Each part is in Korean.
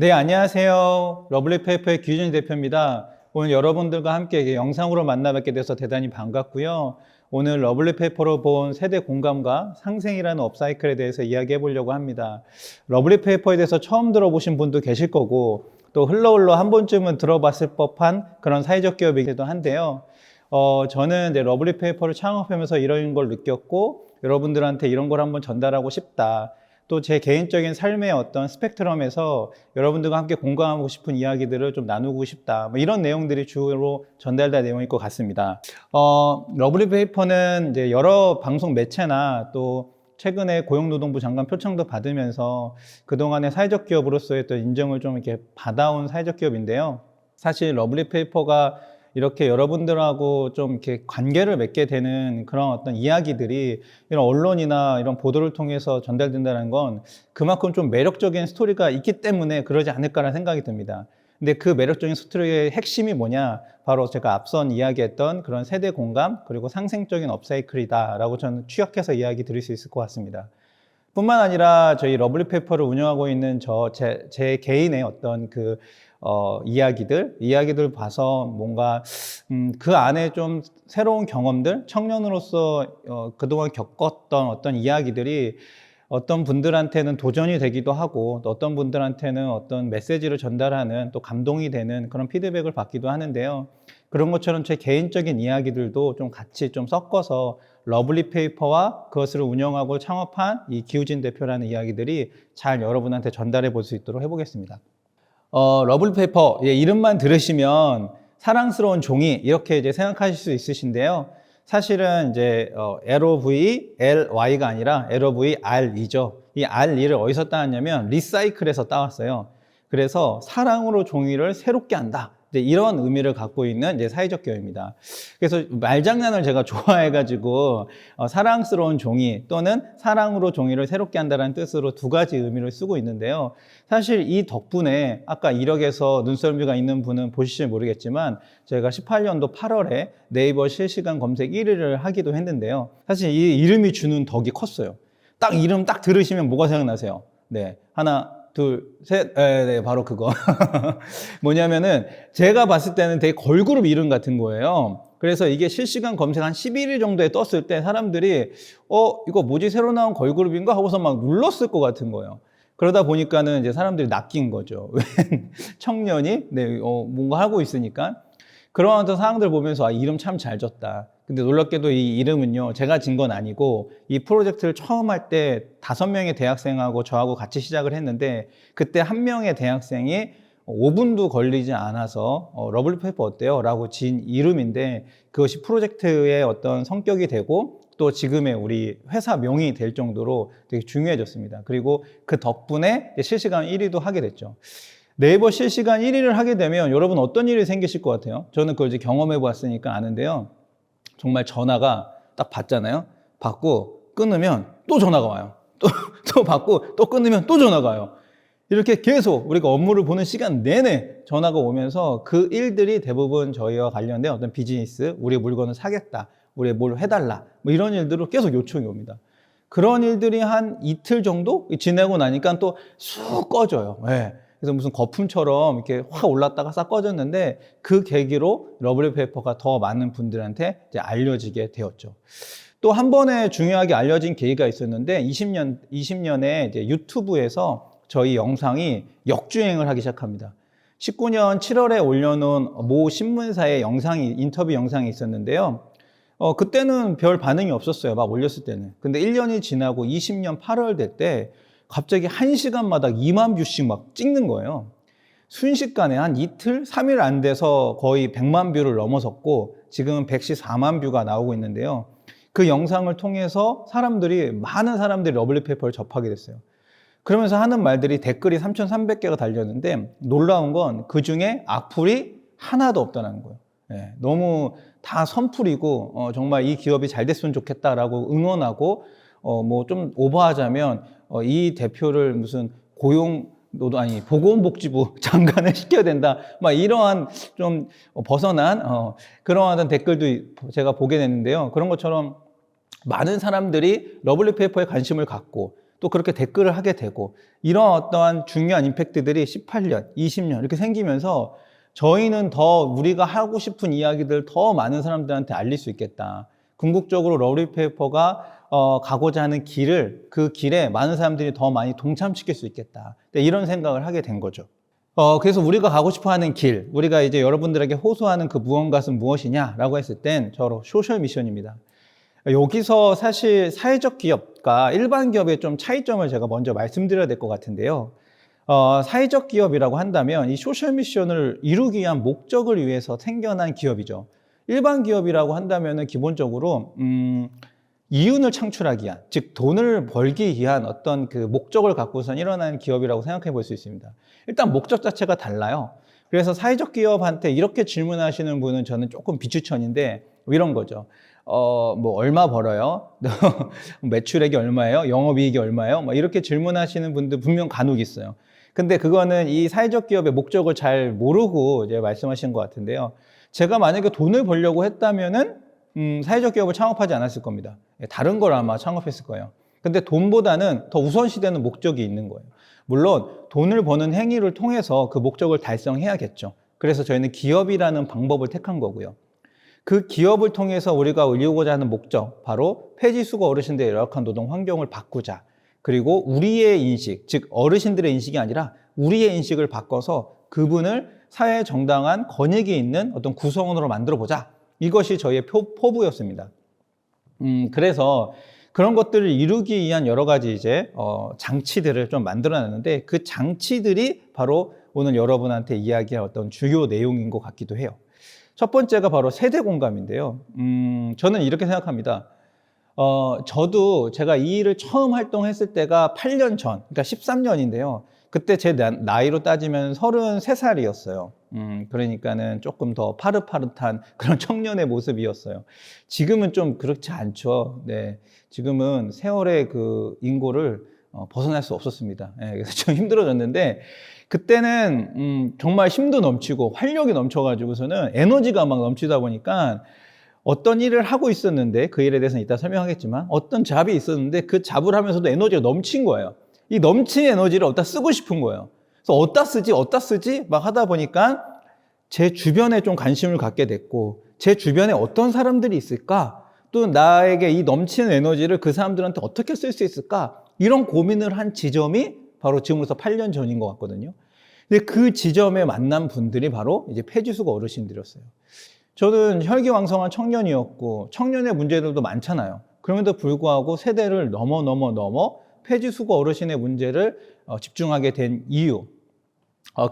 네, 안녕하세요. 러블리페이퍼의 규준 대표입니다. 오늘 여러분들과 함께 영상으로 만나뵙게 돼서 대단히 반갑고요. 오늘 러블리페이퍼로 본 세대 공감과 상생이라는 업사이클에 대해서 이야기해 보려고 합니다. 러블리페이퍼에 대해서 처음 들어보신 분도 계실 거고 또 흘러흘러 한 번쯤은 들어봤을 법한 그런 사회적 기업이기도 한데요. 저는 이제 러블리페이퍼를 창업하면서 이런 걸 느꼈고 여러분들한테 이런 걸 한번 전달하고 싶다. 또 제 개인적인 삶의 어떤 스펙트럼에서 여러분들과 함께 공감하고 싶은 이야기들을 좀 나누고 싶다. 뭐 이런 내용들이 주로 전달될 내용일 것 같습니다. 러블리페이퍼는 이제 여러 방송 매체나 또 최근에 고용노동부 장관 표창도 받으면서 그동안의 사회적 기업으로서의 또 인정을 좀 이렇게 받아온 사회적 기업인데요. 사실 러블리페이퍼가 이렇게 여러분들하고 좀 이렇게 관계를 맺게 되는 그런 어떤 이야기들이 이런 언론이나 이런 보도를 통해서 전달된다는 건 그만큼 좀 매력적인 스토리가 있기 때문에 그러지 않을까라는 생각이 듭니다. 근데 그 매력적인 스토리의 핵심이 뭐냐? 바로 제가 앞선 이야기했던 그런 세대 공감 그리고 상생적인 업사이클이다라고 저는 추격해서 이야기 드릴 수 있을 것 같습니다. 뿐만 아니라 저희 러블리페이퍼를 운영하고 있는 제 개인의 어떤 이야기들 봐서 뭔가, 그 안에 좀 새로운 경험들, 청년으로서, 그동안 겪었던 어떤 이야기들이 어떤 분들한테는 도전이 되기도 하고, 또 어떤 분들한테는 어떤 메시지를 전달하는 또 감동이 되는 그런 피드백을 받기도 하는데요. 그런 것처럼 제 개인적인 이야기들도 좀 같이 좀 섞어서 러블리페이퍼와 그것을 운영하고 창업한 이 기우진 대표라는 이야기들이 잘 여러분한테 전달해 볼 수 있도록 해보겠습니다. 러블리페이퍼, 예, 이름만 들으시면 사랑스러운 종이 이렇게 이제 생각하실 수 있으신데요. 사실은 이제 LOVLY가 아니라 LOVR이죠. 이 RE를 어디서 따왔냐면 리사이클에서 따왔어요. 그래서 사랑으로 종이를 새롭게 한다. 이제 이런 의미를 갖고 있는 이제 사회적 기업입니다. 그래서 말장난을 제가 좋아해가지고 사랑스러운 종이 또는 사랑으로 종이를 새롭게 한다는 뜻으로 두 가지 의미를 쓰고 있는데요. 사실 이 덕분에 아까 이력에서 눈썰미가 있는 분은 보실지 모르겠지만 제가 18년도 8월에 네이버 실시간 검색 1위를 하기도 했는데요. 사실 이 이름이 주는 덕이 컸어요. 딱 이름 딱 들으시면 뭐가 생각나세요? 네, 하나, 둘, 셋, 네, 바로 그거. 뭐냐면은 제가 봤을 때는 되게 걸그룹 이름 같은 거예요. 그래서 이게 실시간 검색 한 11일 정도에 떴을 때 사람들이 이거 뭐지 새로 나온 걸그룹인가 하고서 막 눌렀을 것 같은 거예요. 그러다 보니까는 이제 사람들이 낚인 거죠. 청년이 뭔가 하고 있으니까. 그런 어떤 상황들 보면서 이름 참 잘 졌다. 근데 놀랍게도 이 이름은요, 제가 진 건 아니고 이 프로젝트를 처음 할 때 5명의 대학생하고 저하고 같이 시작을 했는데 그때 한 명의 대학생이 5분도 걸리지 않아서 러블리페이퍼 어때요? 라고 진 이름인데 그것이 프로젝트의 어떤 성격이 되고 또 지금의 우리 회사 명이 될 정도로 되게 중요해졌습니다. 그리고 그 덕분에 실시간 1위도 하게 됐죠. 네이버 실시간 1위를 하게 되면 여러분 어떤 일이 생기실 것 같아요? 저는 그걸 이제 경험해 봤으니까 아는데요. 정말 전화가 딱 받잖아요. 받고 끊으면 또 전화가 와요. 또 받고 또 끊으면 또 전화가 와요. 이렇게 계속 우리가 업무를 보는 시간 내내 전화가 오면서 그 일들이 대부분 저희와 관련된 어떤 비즈니스, 우리 물건을 사겠다, 우리 뭘 해달라, 뭐 이런 일들로 계속 요청이 옵니다. 그런 일들이 한 이틀 정도 지내고 나니까 또 쑥 꺼져요. 네. 그래서 무슨 거품처럼 이렇게 확 올랐다가 싹 꺼졌는데 그 계기로 러블리페이퍼가 더 많은 분들한테 이제 알려지게 되었죠. 또 한 번에 중요하게 알려진 계기가 있었는데 20년에 이제 유튜브에서 저희 영상이 역주행을 하기 시작합니다. 19년 7월에 올려놓은 모 신문사의 인터뷰 영상이 있었는데요. 그때는 별 반응이 없었어요. 막 올렸을 때는. 근데 1년이 지나고 20년 8월 될 때 갑자기 1시간마다 2만 뷰씩 막 찍는 거예요. 순식간에 한 이틀, 3일 안 돼서 거의 100만 뷰를 넘어섰고 지금은 114만 뷰가 나오고 있는데요. 그 영상을 통해서 많은 사람들이 러블리페이퍼를 접하게 됐어요. 그러면서 하는 말들이 댓글이 3,300개가 달렸는데 놀라운 건 그중에 악플이 하나도 없다는 거예요. 네, 너무 다 선풀이고 정말 이 기업이 잘 됐으면 좋겠다라고 응원하고 뭐 좀 오버하자면 이 대표를 무슨 보건복지부 장관을 시켜야 된다. 막 이러한 좀 벗어난 그러한 댓글도 제가 보게 됐는데요. 그런 것처럼 많은 사람들이 러블리페이퍼에 관심을 갖고 또 그렇게 댓글을 하게 되고 이런 어떠한 중요한 임팩트들이 18년, 20년 이렇게 생기면서 저희는 더 우리가 하고 싶은 이야기들 더 많은 사람들한테 알릴 수 있겠다. 궁극적으로 러브리페이퍼가 가고자 하는 길을 그 길에 많은 사람들이 더 많이 동참시킬 수 있겠다. 이런 생각을 하게 된 거죠. 그래서 우리가 가고 싶어 하는 길, 우리가 이제 여러분들에게 호소하는 그 무언가는 무엇이냐라고 했을 땐 저로 소셜 미션입니다. 여기서 사실 사회적 기업과 일반 기업의 좀 차이점을 제가 먼저 말씀드려야 될 것 같은데요. 사회적 기업이라고 한다면 이 소셜 미션을 이루기 위한 목적을 위해서 생겨난 기업이죠. 일반 기업이라고 한다면 기본적으로 이윤을 창출하기 위한, 즉 돈을 벌기 위한 어떤 그 목적을 갖고선 일어나는 기업이라고 생각해 볼 수 있습니다. 일단 목적 자체가 달라요. 그래서 사회적 기업한테 이렇게 질문하시는 분은 저는 조금 비추천인데 이런 거죠. 뭐 얼마 벌어요? 매출액이 얼마예요? 영업이익이 얼마예요? 뭐 이렇게 질문하시는 분들 분명 간혹 있어요. 근데 그거는 이 사회적 기업의 목적을 잘 모르고 이제 말씀하신 것 같은데요. 제가 만약에 돈을 벌려고 했다면은 사회적 기업을 창업하지 않았을 겁니다. 다른 걸 아마 창업했을 거예요. 근데 돈보다는 더 우선시되는 목적이 있는 거예요. 물론 돈을 버는 행위를 통해서 그 목적을 달성해야겠죠. 그래서 저희는 기업이라는 방법을 택한 거고요. 그 기업을 통해서 우리가 이루고자 하는 목적, 바로 폐지수거 어르신들의 열악한 노동 환경을 바꾸자. 그리고 우리의 인식, 즉 어르신들의 인식이 아니라 우리의 인식을 바꿔서 그분을 사회에 정당한 권익이 있는 어떤 구성원으로 만들어보자. 이것이 저희의 포부였습니다. 그래서 그런 것들을 이루기 위한 여러 가지 이제 장치들을 좀 만들어놨는데 그 장치들이 바로 오늘 여러분한테 이야기할 어떤 주요 내용인 것 같기도 해요. 첫 번째가 바로 세대 공감인데요. 저는 이렇게 생각합니다. 저도 제가 이 일을 처음 활동했을 때가 8년 전, 그러니까 13년인데요. 그때 제 나이로 따지면 33살이었어요. 그러니까는 조금 더 파릇파릇한 그런 청년의 모습이었어요. 지금은 좀 그렇지 않죠. 네. 지금은 세월의 그 인고를 벗어날 수 없었습니다. 네, 그래서 좀 힘들어졌는데, 그때는 정말 힘도 넘치고 활력이 넘쳐가지고서는 에너지가 막 넘치다 보니까 어떤 일을 하고 있었는데, 그 일에 대해서는 이따 설명하겠지만 어떤 잡이 있었는데 그 잡을 하면서도 에너지가 넘친 거예요. 이 넘친 에너지를 어디다 쓰고 싶은 거예요. 그래서 어디다 쓰지 막 하다 보니까 제 주변에 좀 관심을 갖게 됐고, 제 주변에 어떤 사람들이 있을까, 또 나에게 이 넘치는 에너지를 그 사람들한테 어떻게 쓸 수 있을까, 이런 고민을 한 지점이 바로 지금으로서 8년 전인 것 같거든요. 근데 그 지점에 만난 분들이 바로 이제 폐지수거 어르신들이었어요. 저는 혈기왕성한 청년이었고 청년의 문제들도 많잖아요. 그럼에도 불구하고 세대를 넘어 폐지수거 어르신의 문제를 집중하게 된 이유,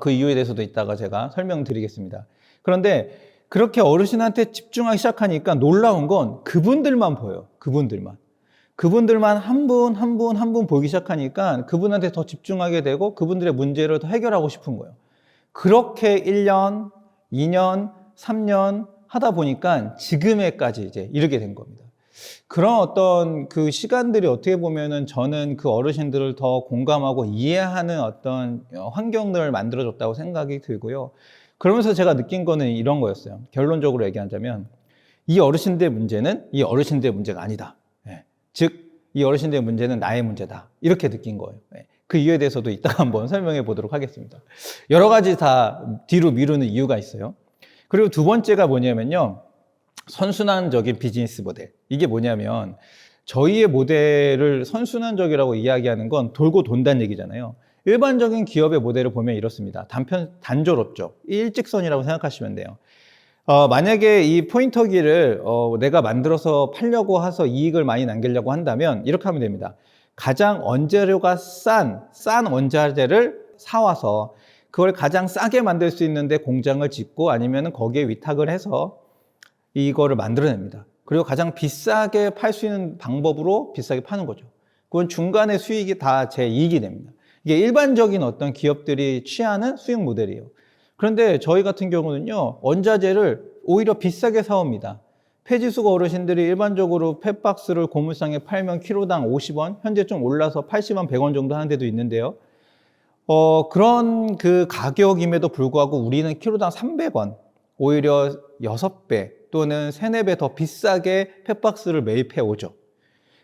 그 이유에 대해서도 이따가 제가 설명드리겠습니다. 그런데 그렇게 어르신한테 집중하기 시작하니까 놀라운 건 그분들만 보여요. 그분들만 한 분 보기 시작하니까 그분한테 더 집중하게 되고 그분들의 문제를 더 해결하고 싶은 거예요. 그렇게 1년, 2년, 3년 하다 보니까 지금에까지 이제 이르게 된 겁니다. 그런 어떤 그 시간들이 어떻게 보면은 저는 그 어르신들을 더 공감하고 이해하는 어떤 환경들을 만들어줬다고 생각이 들고요. 그러면서 제가 느낀 거는 이런 거였어요. 결론적으로 얘기하자면 이 어르신들의 문제는 이 어르신들의 문제가 아니다. 즉, 이 어르신들의 문제는 나의 문제다. 이렇게 느낀 거예요. 그 이유에 대해서도 이따가 한번 설명해 보도록 하겠습니다. 여러 가지 다 뒤로 미루는 이유가 있어요. 그리고 두 번째가 뭐냐면요. 선순환적인 비즈니스 모델. 이게 뭐냐면 저희의 모델을 선순환적이라고 이야기하는 건 돌고 돈다는 얘기잖아요. 일반적인 기업의 모델을 보면 이렇습니다. 단조롭죠. 일직선이라고 생각하시면 돼요. 만약에 이 포인터기를 내가 만들어서 팔려고 해서 이익을 많이 남기려고 한다면 이렇게 하면 됩니다. 가장 원재료가 싼 원자재를 사와서 그걸 가장 싸게 만들 수 있는데 공장을 짓고 아니면 거기에 위탁을 해서 이거를 만들어냅니다. 그리고 가장 비싸게 팔 수 있는 방법으로 비싸게 파는 거죠. 그건 중간에 수익이 다 제 이익이 됩니다. 이게 일반적인 어떤 기업들이 취하는 수익 모델이에요. 그런데 저희 같은 경우는요, 원자재를 오히려 비싸게 사옵니다. 폐지수거 어르신들이 일반적으로 펫박스를 고물상에 팔면 키로당 50원, 현재 좀 올라서 80원, 100원 정도 하는 데도 있는데요. 그런 그 가격임에도 불구하고 우리는 키로당 300원, 오히려 6배 또는 3, 4배 더 비싸게 펫박스를 매입해 오죠.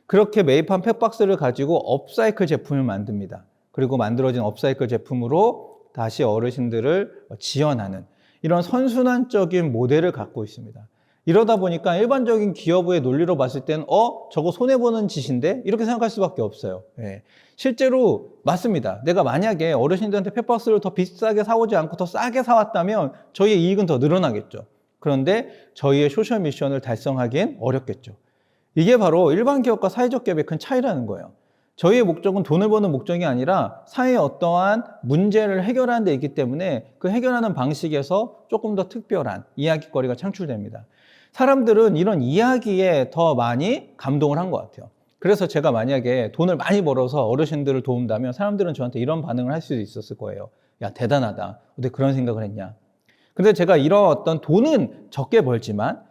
그렇게 매입한 팩박스를 가지고 업사이클 제품을 만듭니다. 그리고 만들어진 업사이클 제품으로 다시 어르신들을 지원하는 이런 선순환적인 모델을 갖고 있습니다. 이러다 보니까 일반적인 기업의 논리로 봤을 때는 저거 손해보는 짓인데? 이렇게 생각할 수밖에 없어요. 예. 실제로 맞습니다. 내가 만약에 어르신들한테 팩박스를 더 비싸게 사오지 않고 더 싸게 사왔다면 저희의 이익은 더 늘어나겠죠. 그런데 저희의 소셜 미션을 달성하기엔 어렵겠죠. 이게 바로 일반 기업과 사회적 기업의 큰 차이라는 거예요. 저희의 목적은 돈을 버는 목적이 아니라 사회의 어떠한 문제를 해결하는 데 있기 때문에 그 해결하는 방식에서 조금 더 특별한 이야기거리가 창출됩니다. 사람들은 이런 이야기에 더 많이 감동을 한 것 같아요. 그래서 제가 만약에 돈을 많이 벌어서 어르신들을 도운다면 사람들은 저한테 이런 반응을 할 수도 있었을 거예요. 야, 대단하다. 어떻게 그런 생각을 했냐. 근데 제가 이런 어떤 돈은 적게 벌지만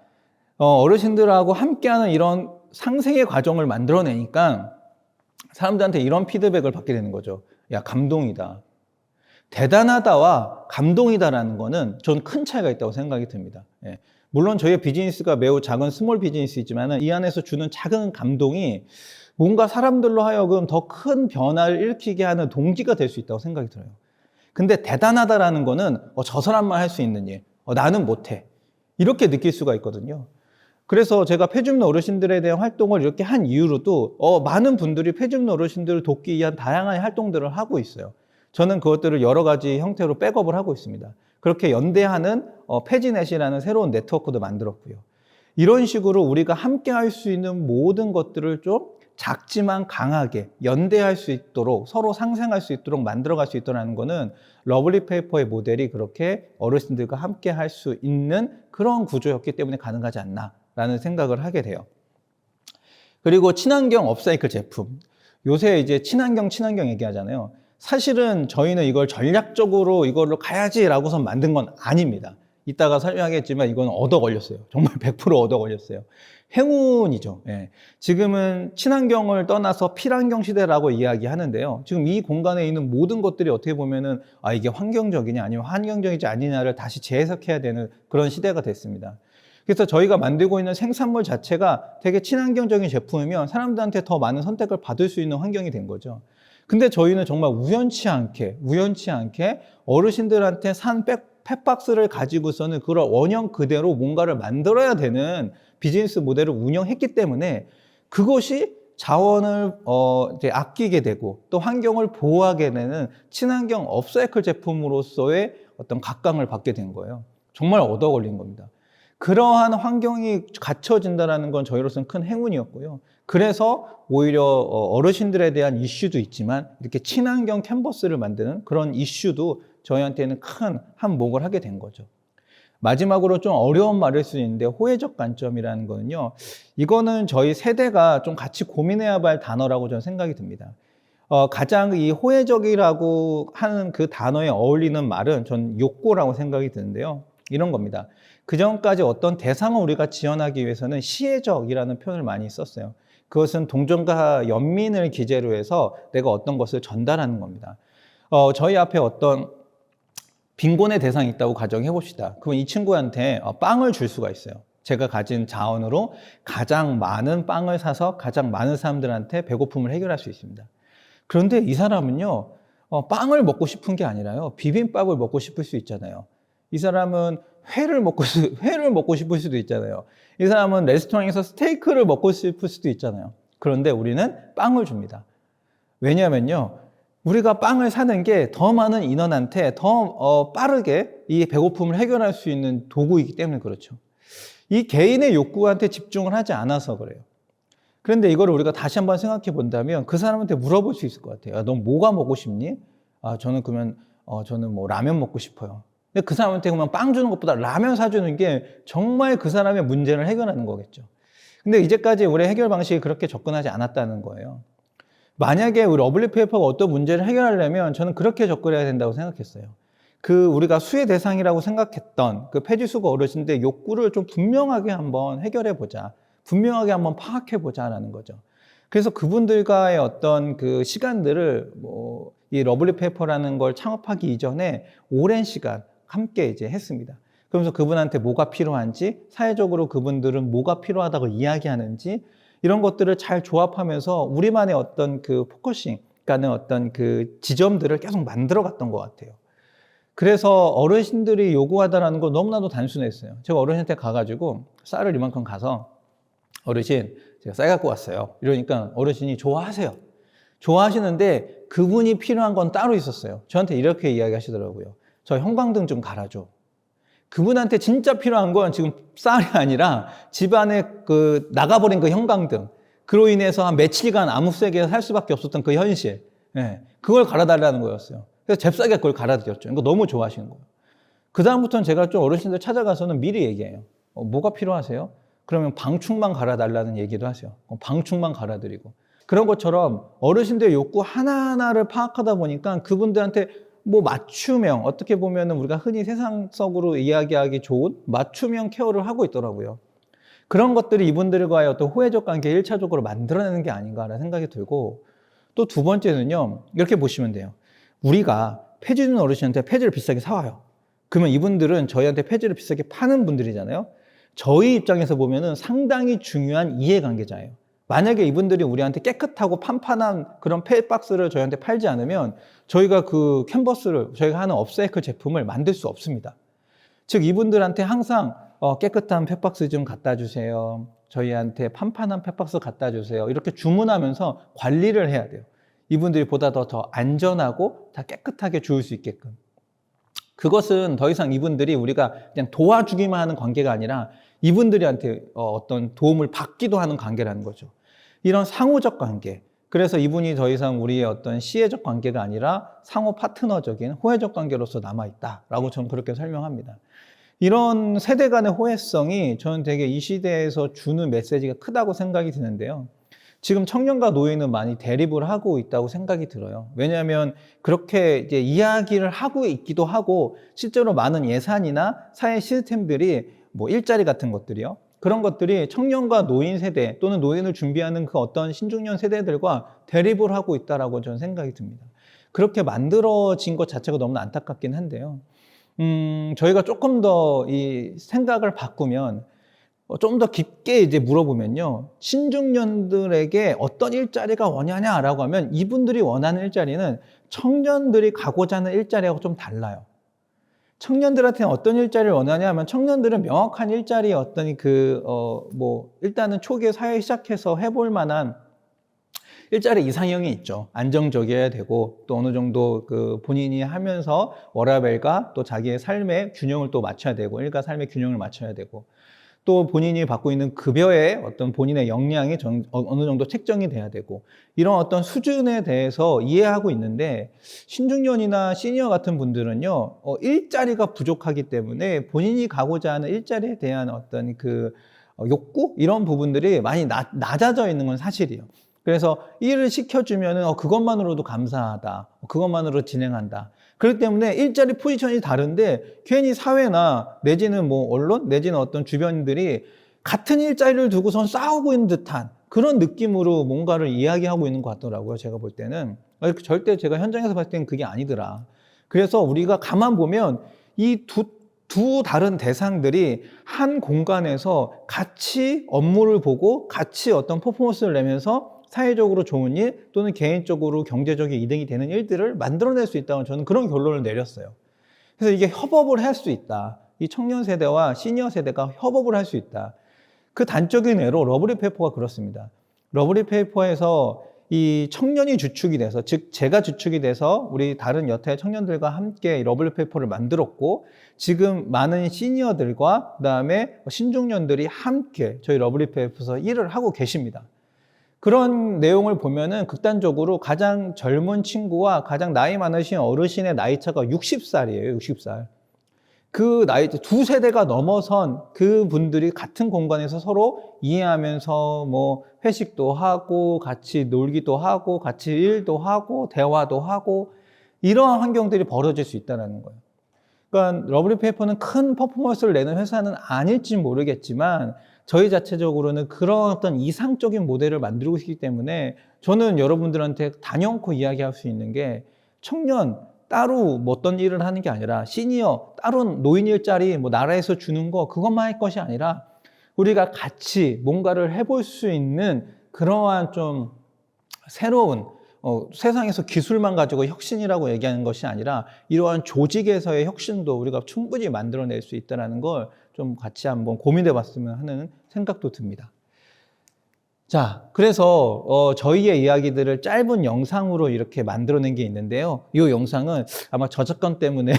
어르신들하고 함께하는 이런 상생의 과정을 만들어내니까 사람들한테 이런 피드백을 받게 되는 거죠. 야, 감동이다. 대단하다와 감동이다라는 거는 전 큰 차이가 있다고 생각이 듭니다. 예. 물론 저희의 비즈니스가 매우 작은 스몰 비즈니스이지만 이 안에서 주는 작은 감동이 뭔가 사람들로 하여금 더 큰 변화를 일으키게 하는 동기가 될 수 있다고 생각이 들어요. 근데 대단하다라는 거는 저 사람만 할 수 있는 일, 나는 못해. 이렇게 느낄 수가 있거든요. 그래서 제가 폐주민 어르신들에 대한 활동을 이렇게 한 이유로도 많은 분들이 폐주민 어르신들을 돕기 위한 다양한 활동들을 하고 있어요. 저는 그것들을 여러 가지 형태로 백업을 하고 있습니다. 그렇게 연대하는 폐지넷이라는 새로운 네트워크도 만들었고요. 이런 식으로 우리가 함께 할 수 있는 모든 것들을 좀 작지만 강하게 연대할 수 있도록 서로 상생할 수 있도록 만들어갈 수 있다는 거는 러블리 페이퍼의 모델이 그렇게 어르신들과 함께 할 수 있는 그런 구조였기 때문에 가능하지 않나라는 생각을 하게 돼요. 그리고 친환경 업사이클 제품. 요새 이제 친환경 얘기하잖아요. 사실은 저희는 이걸 전략적으로 이걸로 가야지라고서 만든 건 아닙니다. 이따가 설명하겠지만 이건 얻어 걸렸어요. 정말 100% 얻어 걸렸어요. 행운이죠. 예. 지금은 친환경을 떠나서 필환경 시대라고 이야기하는데요. 지금 이 공간에 있는 모든 것들이 어떻게 보면은 이게 환경적이냐 아니면 환경적이지 아니냐를 다시 재해석해야 되는 그런 시대가 됐습니다. 그래서 저희가 만들고 있는 생산물 자체가 되게 친환경적인 제품이면 사람들한테 더 많은 선택을 받을 수 있는 환경이 된 거죠. 근데 저희는 정말 우연치 않게 어르신들한테 산 팩박스를 가지고서는 그런 원형 그대로 뭔가를 만들어야 되는 비즈니스 모델을 운영했기 때문에 그것이 자원을 이제 아끼게 되고 또 환경을 보호하게 되는 친환경 업사이클 제품으로서의 어떤 각광을 받게 된 거예요. 정말 얻어 걸린 겁니다. 그러한 환경이 갖춰진다는 건 저희로서는 큰 행운이었고요. 그래서 오히려 어르신들에 대한 이슈도 있지만 이렇게 친환경 캔버스를 만드는 그런 이슈도 저희한테는 큰 한몫을 하게 된 거죠. 마지막으로 좀 어려운 말일 수 있는데 호혜적 관점이라는 거는요. 이거는 저희 세대가 좀 같이 고민해야 할 단어라고 저는 생각이 듭니다. 가장 이 호혜적이라고 하는 그 단어에 어울리는 말은 전 욕구라고 생각이 드는데요. 이런 겁니다. 그전까지 어떤 대상을 우리가 지원하기 위해서는 시혜적이라는 표현을 많이 썼어요. 그것은 동정과 연민을 기재로 해서 내가 어떤 것을 전달하는 겁니다. 저희 앞에 어떤 빈곤의 대상이 있다고 가정해 봅시다. 그럼 이 친구한테 빵을 줄 수가 있어요. 제가 가진 자원으로 가장 많은 빵을 사서 가장 많은 사람들한테 배고픔을 해결할 수 있습니다. 그런데 이 사람은요, 빵을 먹고 싶은 게 아니라요, 비빔밥을 먹고 싶을 수 있잖아요. 이 사람은 회를 먹고 싶을 수도 있잖아요. 이 사람은 레스토랑에서 스테이크를 먹고 싶을 수도 있잖아요. 그런데 우리는 빵을 줍니다. 왜냐하면요, 우리가 빵을 사는 게 더 많은 인원한테 더 빠르게 이 배고픔을 해결할 수 있는 도구이기 때문에 그렇죠. 이 개인의 욕구한테 집중을 하지 않아서 그래요. 그런데 이걸 우리가 다시 한번 생각해 본다면 그 사람한테 물어볼 수 있을 것 같아요. 야, 넌 뭐가 먹고 싶니? 저는 그러면 저는 뭐 라면 먹고 싶어요. 근데 그 사람한테 그러면 빵 주는 것보다 라면 사주는 게 정말 그 사람의 문제를 해결하는 거겠죠. 근데 이제까지 우리 해결 방식이 그렇게 접근하지 않았다는 거예요. 만약에 우리 러블리 페이퍼가 어떤 문제를 해결하려면 저는 그렇게 접근해야 된다고 생각했어요. 우리가 수혜 대상이라고 생각했던 그 폐지수거 어르신들의 욕구를 좀 분명하게 한번 해결해 보자. 분명하게 한번 파악해 보자라는 거죠. 그래서 그분들과의 어떤 그 시간들을 이 러블리 페이퍼라는 걸 창업하기 이전에 오랜 시간 함께 이제 했습니다. 그러면서 그분한테 뭐가 필요한지, 사회적으로 그분들은 뭐가 필요하다고 이야기하는지, 이런 것들을 잘 조합하면서 우리만의 어떤 그 포커싱, 그러니까 어떤 그 지점들을 계속 만들어 갔던 것 같아요. 그래서 어르신들이 요구하다라는 거 너무나도 단순했어요. 제가 어르신한테 가가지고 쌀을 이만큼 가서 어르신, 제가 쌀 갖고 왔어요. 이러니까 어르신이 좋아하세요. 좋아하시는데 그분이 필요한 건 따로 있었어요. 저한테 이렇게 이야기하시더라고요. 저 형광등 좀 갈아줘. 그분한테 진짜 필요한 건 지금 쌀이 아니라 집안에 그 나가버린 그 형광등. 그로 인해서 한 며칠간 암흑색에 살 수밖에 없었던 그 현실. 예, 그걸 갈아달라는 거였어요. 그래서 잽싸게 그걸 갈아드렸죠. 이거 너무 좋아하시는 거예요. 그다음부터는 제가 좀 어르신들 찾아가서는 미리 얘기해요. 뭐가 필요하세요? 그러면 방충망 갈아달라는 얘기도 하세요. 방충망 갈아드리고. 그런 것처럼 어르신들의 욕구 하나하나를 파악하다 보니까 그분들한테 뭐 맞춤형, 어떻게 보면 우리가 흔히 세상적으로 이야기하기 좋은 맞춤형 케어를 하고 있더라고요. 그런 것들이 이분들과의 어떤 호혜적 관계를 1차적으로 만들어내는 게 아닌가라는 생각이 들고, 또 두 번째는요, 이렇게 보시면 돼요. 우리가 폐지 있는 어르신한테 폐지를 비싸게 사와요. 그러면 이분들은 저희한테 폐지를 비싸게 파는 분들이잖아요. 저희 입장에서 보면은 상당히 중요한 이해관계자예요. 만약에 이분들이 우리한테 깨끗하고 판판한 그런 폐박스를 저희한테 팔지 않으면 저희가 그 캔버스를, 저희가 하는 업사이클 제품을 만들 수 없습니다. 즉 이분들한테 항상 깨끗한 폐박스 좀 갖다 주세요. 저희한테 판판한 폐박스 갖다 주세요. 이렇게 주문하면서 관리를 해야 돼요. 이분들이 보다 더 안전하고 다 깨끗하게 주울 수 있게끔. 그것은 더 이상 이분들이 우리가 그냥 도와주기만 하는 관계가 아니라 이분들한테 어떤 도움을 받기도 하는 관계라는 거죠. 이런 상호적 관계. 그래서 이분이 더 이상 우리의 어떤 시혜적 관계가 아니라 상호 파트너적인 호혜적 관계로서 남아있다라고 저는 그렇게 설명합니다. 이런 세대 간의 호혜성이 저는 되게 이 시대에서 주는 메시지가 크다고 생각이 드는데요. 지금 청년과 노인은 많이 대립을 하고 있다고 생각이 들어요. 왜냐하면 그렇게 이제 이야기를 하고 있기도 하고 실제로 많은 예산이나 사회 시스템들이 뭐 일자리 같은 것들이요. 그런 것들이 청년과 노인 세대 또는 노인을 준비하는 그 어떤 신중년 세대들과 대립을 하고 있다라고 저는 생각이 듭니다. 그렇게 만들어진 것 자체가 너무나 안타깝긴 한데요. 저희가 조금 더 이 생각을 바꾸면 좀 더 깊게 이제 물어보면요. 신중년들에게 어떤 일자리가 원하냐라고 하면 이분들이 원하는 일자리는 청년들이 가고자 하는 일자리하고 좀 달라요. 청년들한테는 어떤 일자리를 원하냐 하면 청년들은 명확한 일자리의 어떤 일단은 초기에 사회 시작해서 해볼 만한 일자리 이상형이 있죠. 안정적이어야 되고 또 어느 정도 그 본인이 하면서 워라밸과 또 자기의 삶의 균형을 또 맞춰야 되고 일과 삶의 균형을 맞춰야 되고 또 본인이 받고 있는 급여의 어떤 본인의 역량이 어느 정도 책정이 돼야 되고 이런 어떤 수준에 대해서 이해하고 있는데 신중년이나 시니어 같은 분들은요 일자리가 부족하기 때문에 본인이 가고자 하는 일자리에 대한 어떤 그 욕구 이런 부분들이 많이 낮아져 있는 건 사실이에요. 그래서 일을 시켜주면 그것만으로도 감사하다, 그것만으로 진행한다. 그렇기 때문에 일자리 포지션이 다른데 괜히 사회나 내지는 뭐 언론 내지는 어떤 주변들이 같은 일자리를 두고선 싸우고 있는 듯한 그런 느낌으로 뭔가를 이야기하고 있는 것 같더라고요. 제가 볼 때는 절대 제가 현장에서 봤을 때는 그게 아니더라. 그래서 우리가 가만 보면 이 두 다른 대상들이 한 공간에서 같이 업무를 보고 같이 어떤 퍼포먼스를 내면서 사회적으로 좋은 일 또는 개인적으로 경제적인 이득이 되는 일들을 만들어낼 수 있다는 저는 그런 결론을 내렸어요. 그래서 이게 협업을 할 수 있다. 이 청년 세대와 시니어 세대가 협업을 할 수 있다. 그 단적인 예로 러블리 페이퍼가 그렇습니다. 러블리 페이퍼에서 이 청년이 주축이 돼서, 즉 제가 주축이 돼서 우리 다른 여타의 청년들과 함께 러블리 페이퍼를 만들었고 지금 많은 시니어들과 그다음에 신중년들이 함께 저희 러블리 페이퍼에서 일을 하고 계십니다. 그런 내용을 보면은 극단적으로 가장 젊은 친구와 가장 나이 많으신 어르신의 나이차가 60살이에요. 60살. 그 나이 두 세대가 넘어선 그 분들이 같은 공간에서 서로 이해하면서 뭐 회식도 하고 같이 놀기도 하고 같이 일도 하고 대화도 하고 이러한 환경들이 벌어질 수 있다는 거예요. 그러니까 러블리 페이퍼는 큰 퍼포먼스를 내는 회사는 아닐지 모르겠지만 저희 자체적으로는 그런 어떤 이상적인 모델을 만들고 있기 때문에 저는 여러분들한테 단연코 이야기할 수 있는 게 청년 따로 뭐 어떤 일을 하는 게 아니라 시니어 따로 노인 일자리 뭐 나라에서 주는 거 그것만 할 것이 아니라 우리가 같이 뭔가를 해볼 수 있는 그러한 좀 새로운 세상에서 기술만 가지고 혁신이라고 얘기하는 것이 아니라 이러한 조직에서의 혁신도 우리가 충분히 만들어낼 수 있다는 걸 좀 같이 한번 고민해 봤으면 하는 생각도 듭니다. 자, 그래서 저희의 이야기들을 짧은 영상으로 이렇게 만들어낸 게 있는데요. 이 영상은 아마 저작권 때문에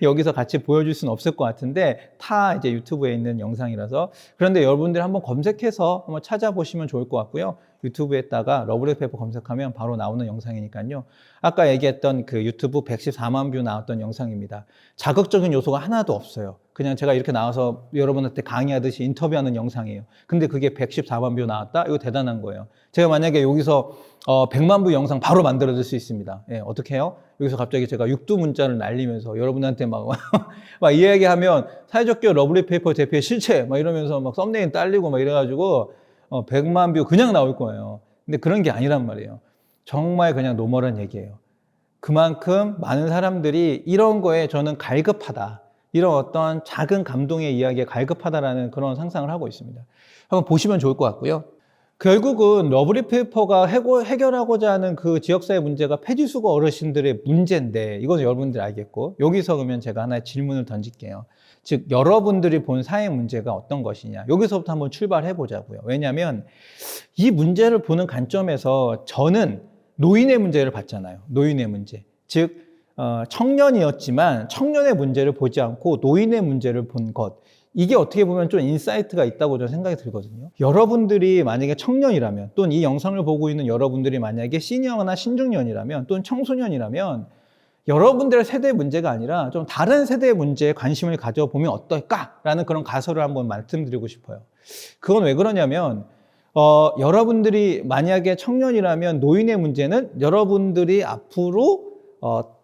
여기서 같이 보여줄 수는 없을 것 같은데 타 이제 유튜브에 있는 영상이라서 그런데 여러분들 한번 검색해서 한번 찾아보시면 좋을 것 같고요. 유튜브에다가 러블리 페이퍼 검색하면 바로 나오는 영상이니까요. 아까 얘기했던 그 유튜브 114만 뷰 나왔던 영상입니다. 자극적인 요소가 하나도 없어요. 그냥 제가 이렇게 나와서 여러분한테 강의하듯이 인터뷰하는 영상이에요. 근데 그게 114만 뷰 나왔다? 이거 대단한 거예요. 제가 만약에 여기서 100만 뷰 영상 바로 만들어줄 수 있습니다. 예, 어떻게 해요? 여기서 갑자기 제가 육두 문자를 날리면서 여러분한테 막 이야기하면 사회적 기업 러블리 페이퍼 대표의 실체 막 이러면서 막 썸네일 딸리고 막 이래가지고 100만 뷰 그냥 나올 거예요. 근데 그런 게 아니란 말이에요. 정말 그냥 노멀한 얘기예요. 그만큼 많은 사람들이 이런 거에 저는 갈급하다. 이런 어떤 작은 감동의 이야기에 갈급하다라는 그런 상상을 하고 있습니다. 한번 보시면 좋을 것 같고요. 결국은 러블리 페이퍼가 해결하고자 하는 그 지역사회 문제가 폐지수거 어르신들의 문제인데 이건 여러분들 알겠고 여기서 그러면 제가 하나의 질문을 던질게요. 즉 여러분들이 본 사회 문제가 어떤 것이냐 여기서부터 한번 출발해 보자고요. 왜냐하면 이 문제를 보는 관점에서 저는 노인의 문제를 봤잖아요. 노인의 문제. 즉 청년이었지만 청년의 문제를 보지 않고 노인의 문제를 본 것. 이게 어떻게 보면 좀 인사이트가 있다고 저는 생각이 들거든요. 여러분들이 만약에 청년이라면 또는 이 영상을 보고 있는 여러분들이 만약에 시니어나 신중년이라면 또는 청소년이라면 여러분들의 세대의 문제가 아니라 좀 다른 세대의 문제에 관심을 가져보면 어떨까라는 그런 가설을 한번 말씀드리고 싶어요. 그건 왜 그러냐면 여러분들이 만약에 청년이라면 노인의 문제는 여러분들이 앞으로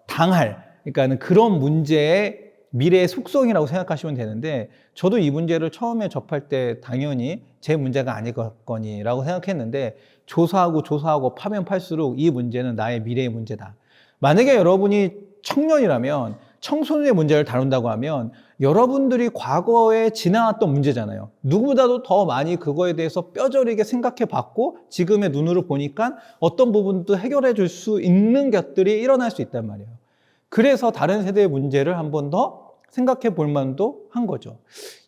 당할 그러니까는 그런 문제의 미래의 속성이라고 생각하시면 되는데 저도 이 문제를 처음에 접할 때 당연히 제 문제가 아니겠거니라고 생각했는데 조사하고 파면 팔수록 이 문제는 나의 미래의 문제다. 만약에 여러분이 청년이라면 청소년의 문제를 다룬다고 하면 여러분들이 과거에 지나왔던 문제잖아요. 누구보다도 더 많이 그거에 대해서 뼈저리게 생각해 봤고 지금의 눈으로 보니까 어떤 부분도 해결해 줄 수 있는 것들이 일어날 수 있단 말이에요. 그래서 다른 세대의 문제를 한 번 더 생각해 볼 만도 한 거죠.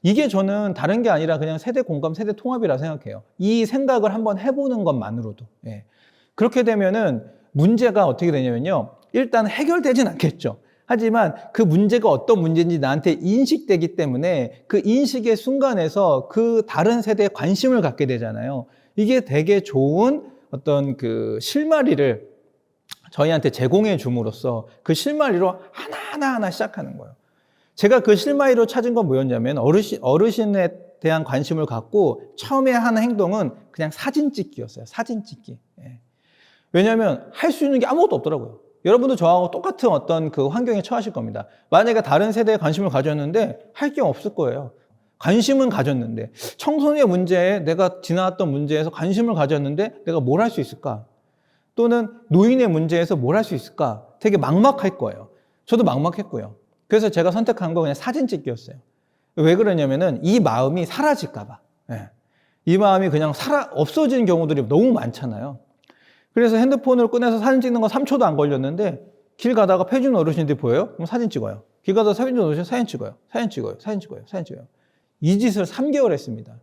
이게 저는 다른 게 아니라 그냥 세대 공감, 세대 통합이라 생각해요. 이 생각을 한번 해보는 것만으로도. 예. 그렇게 되면은 문제가 어떻게 되냐면요. 일단 해결되진 않겠죠. 하지만 그 문제가 어떤 문제인지 나한테 인식되기 때문에 그 인식의 순간에서 그 다른 세대에 관심을 갖게 되잖아요. 이게 되게 좋은 어떤 그 실마리를 저희한테 제공해 줌으로써 그 실마리로 하나하나 시작하는 거예요. 제가 그 실마리로 찾은 건 뭐였냐면 어르신에 대한 관심을 갖고 처음에 하는 행동은 그냥 사진 찍기였어요. 사진 찍기. 예. 왜냐하면 할 수 있는 게 아무것도 없더라고요. 여러분도 저하고 똑같은 어떤 그 환경에 처하실 겁니다. 만약에 다른 세대에 관심을 가졌는데 할 게 없을 거예요. 관심은 가졌는데 청소년의 문제에 내가 지나왔던 문제에서 관심을 가졌는데 내가 뭘 할 수 있을까? 또는 노인의 문제에서 뭘 할 수 있을까? 되게 막막할 거예요. 저도 막막했고요. 그래서 제가 선택한 건 그냥 사진 찍기였어요. 왜 그러냐면은 이 마음이 사라질까 봐. 예. 이 마음이 그냥 없어지는 경우들이 너무 많잖아요. 그래서 핸드폰을 꺼내서 사진 찍는 건 3초도 안 걸렸는데 길 가다가 폐준 어르신들이 보여요? 그럼 사진 찍어요. 길 가다가 폐준 어르신 사진 찍어요. 사진 찍어요. 사진 찍어요. 사진 찍어요. 이 짓을 3개월 했습니다.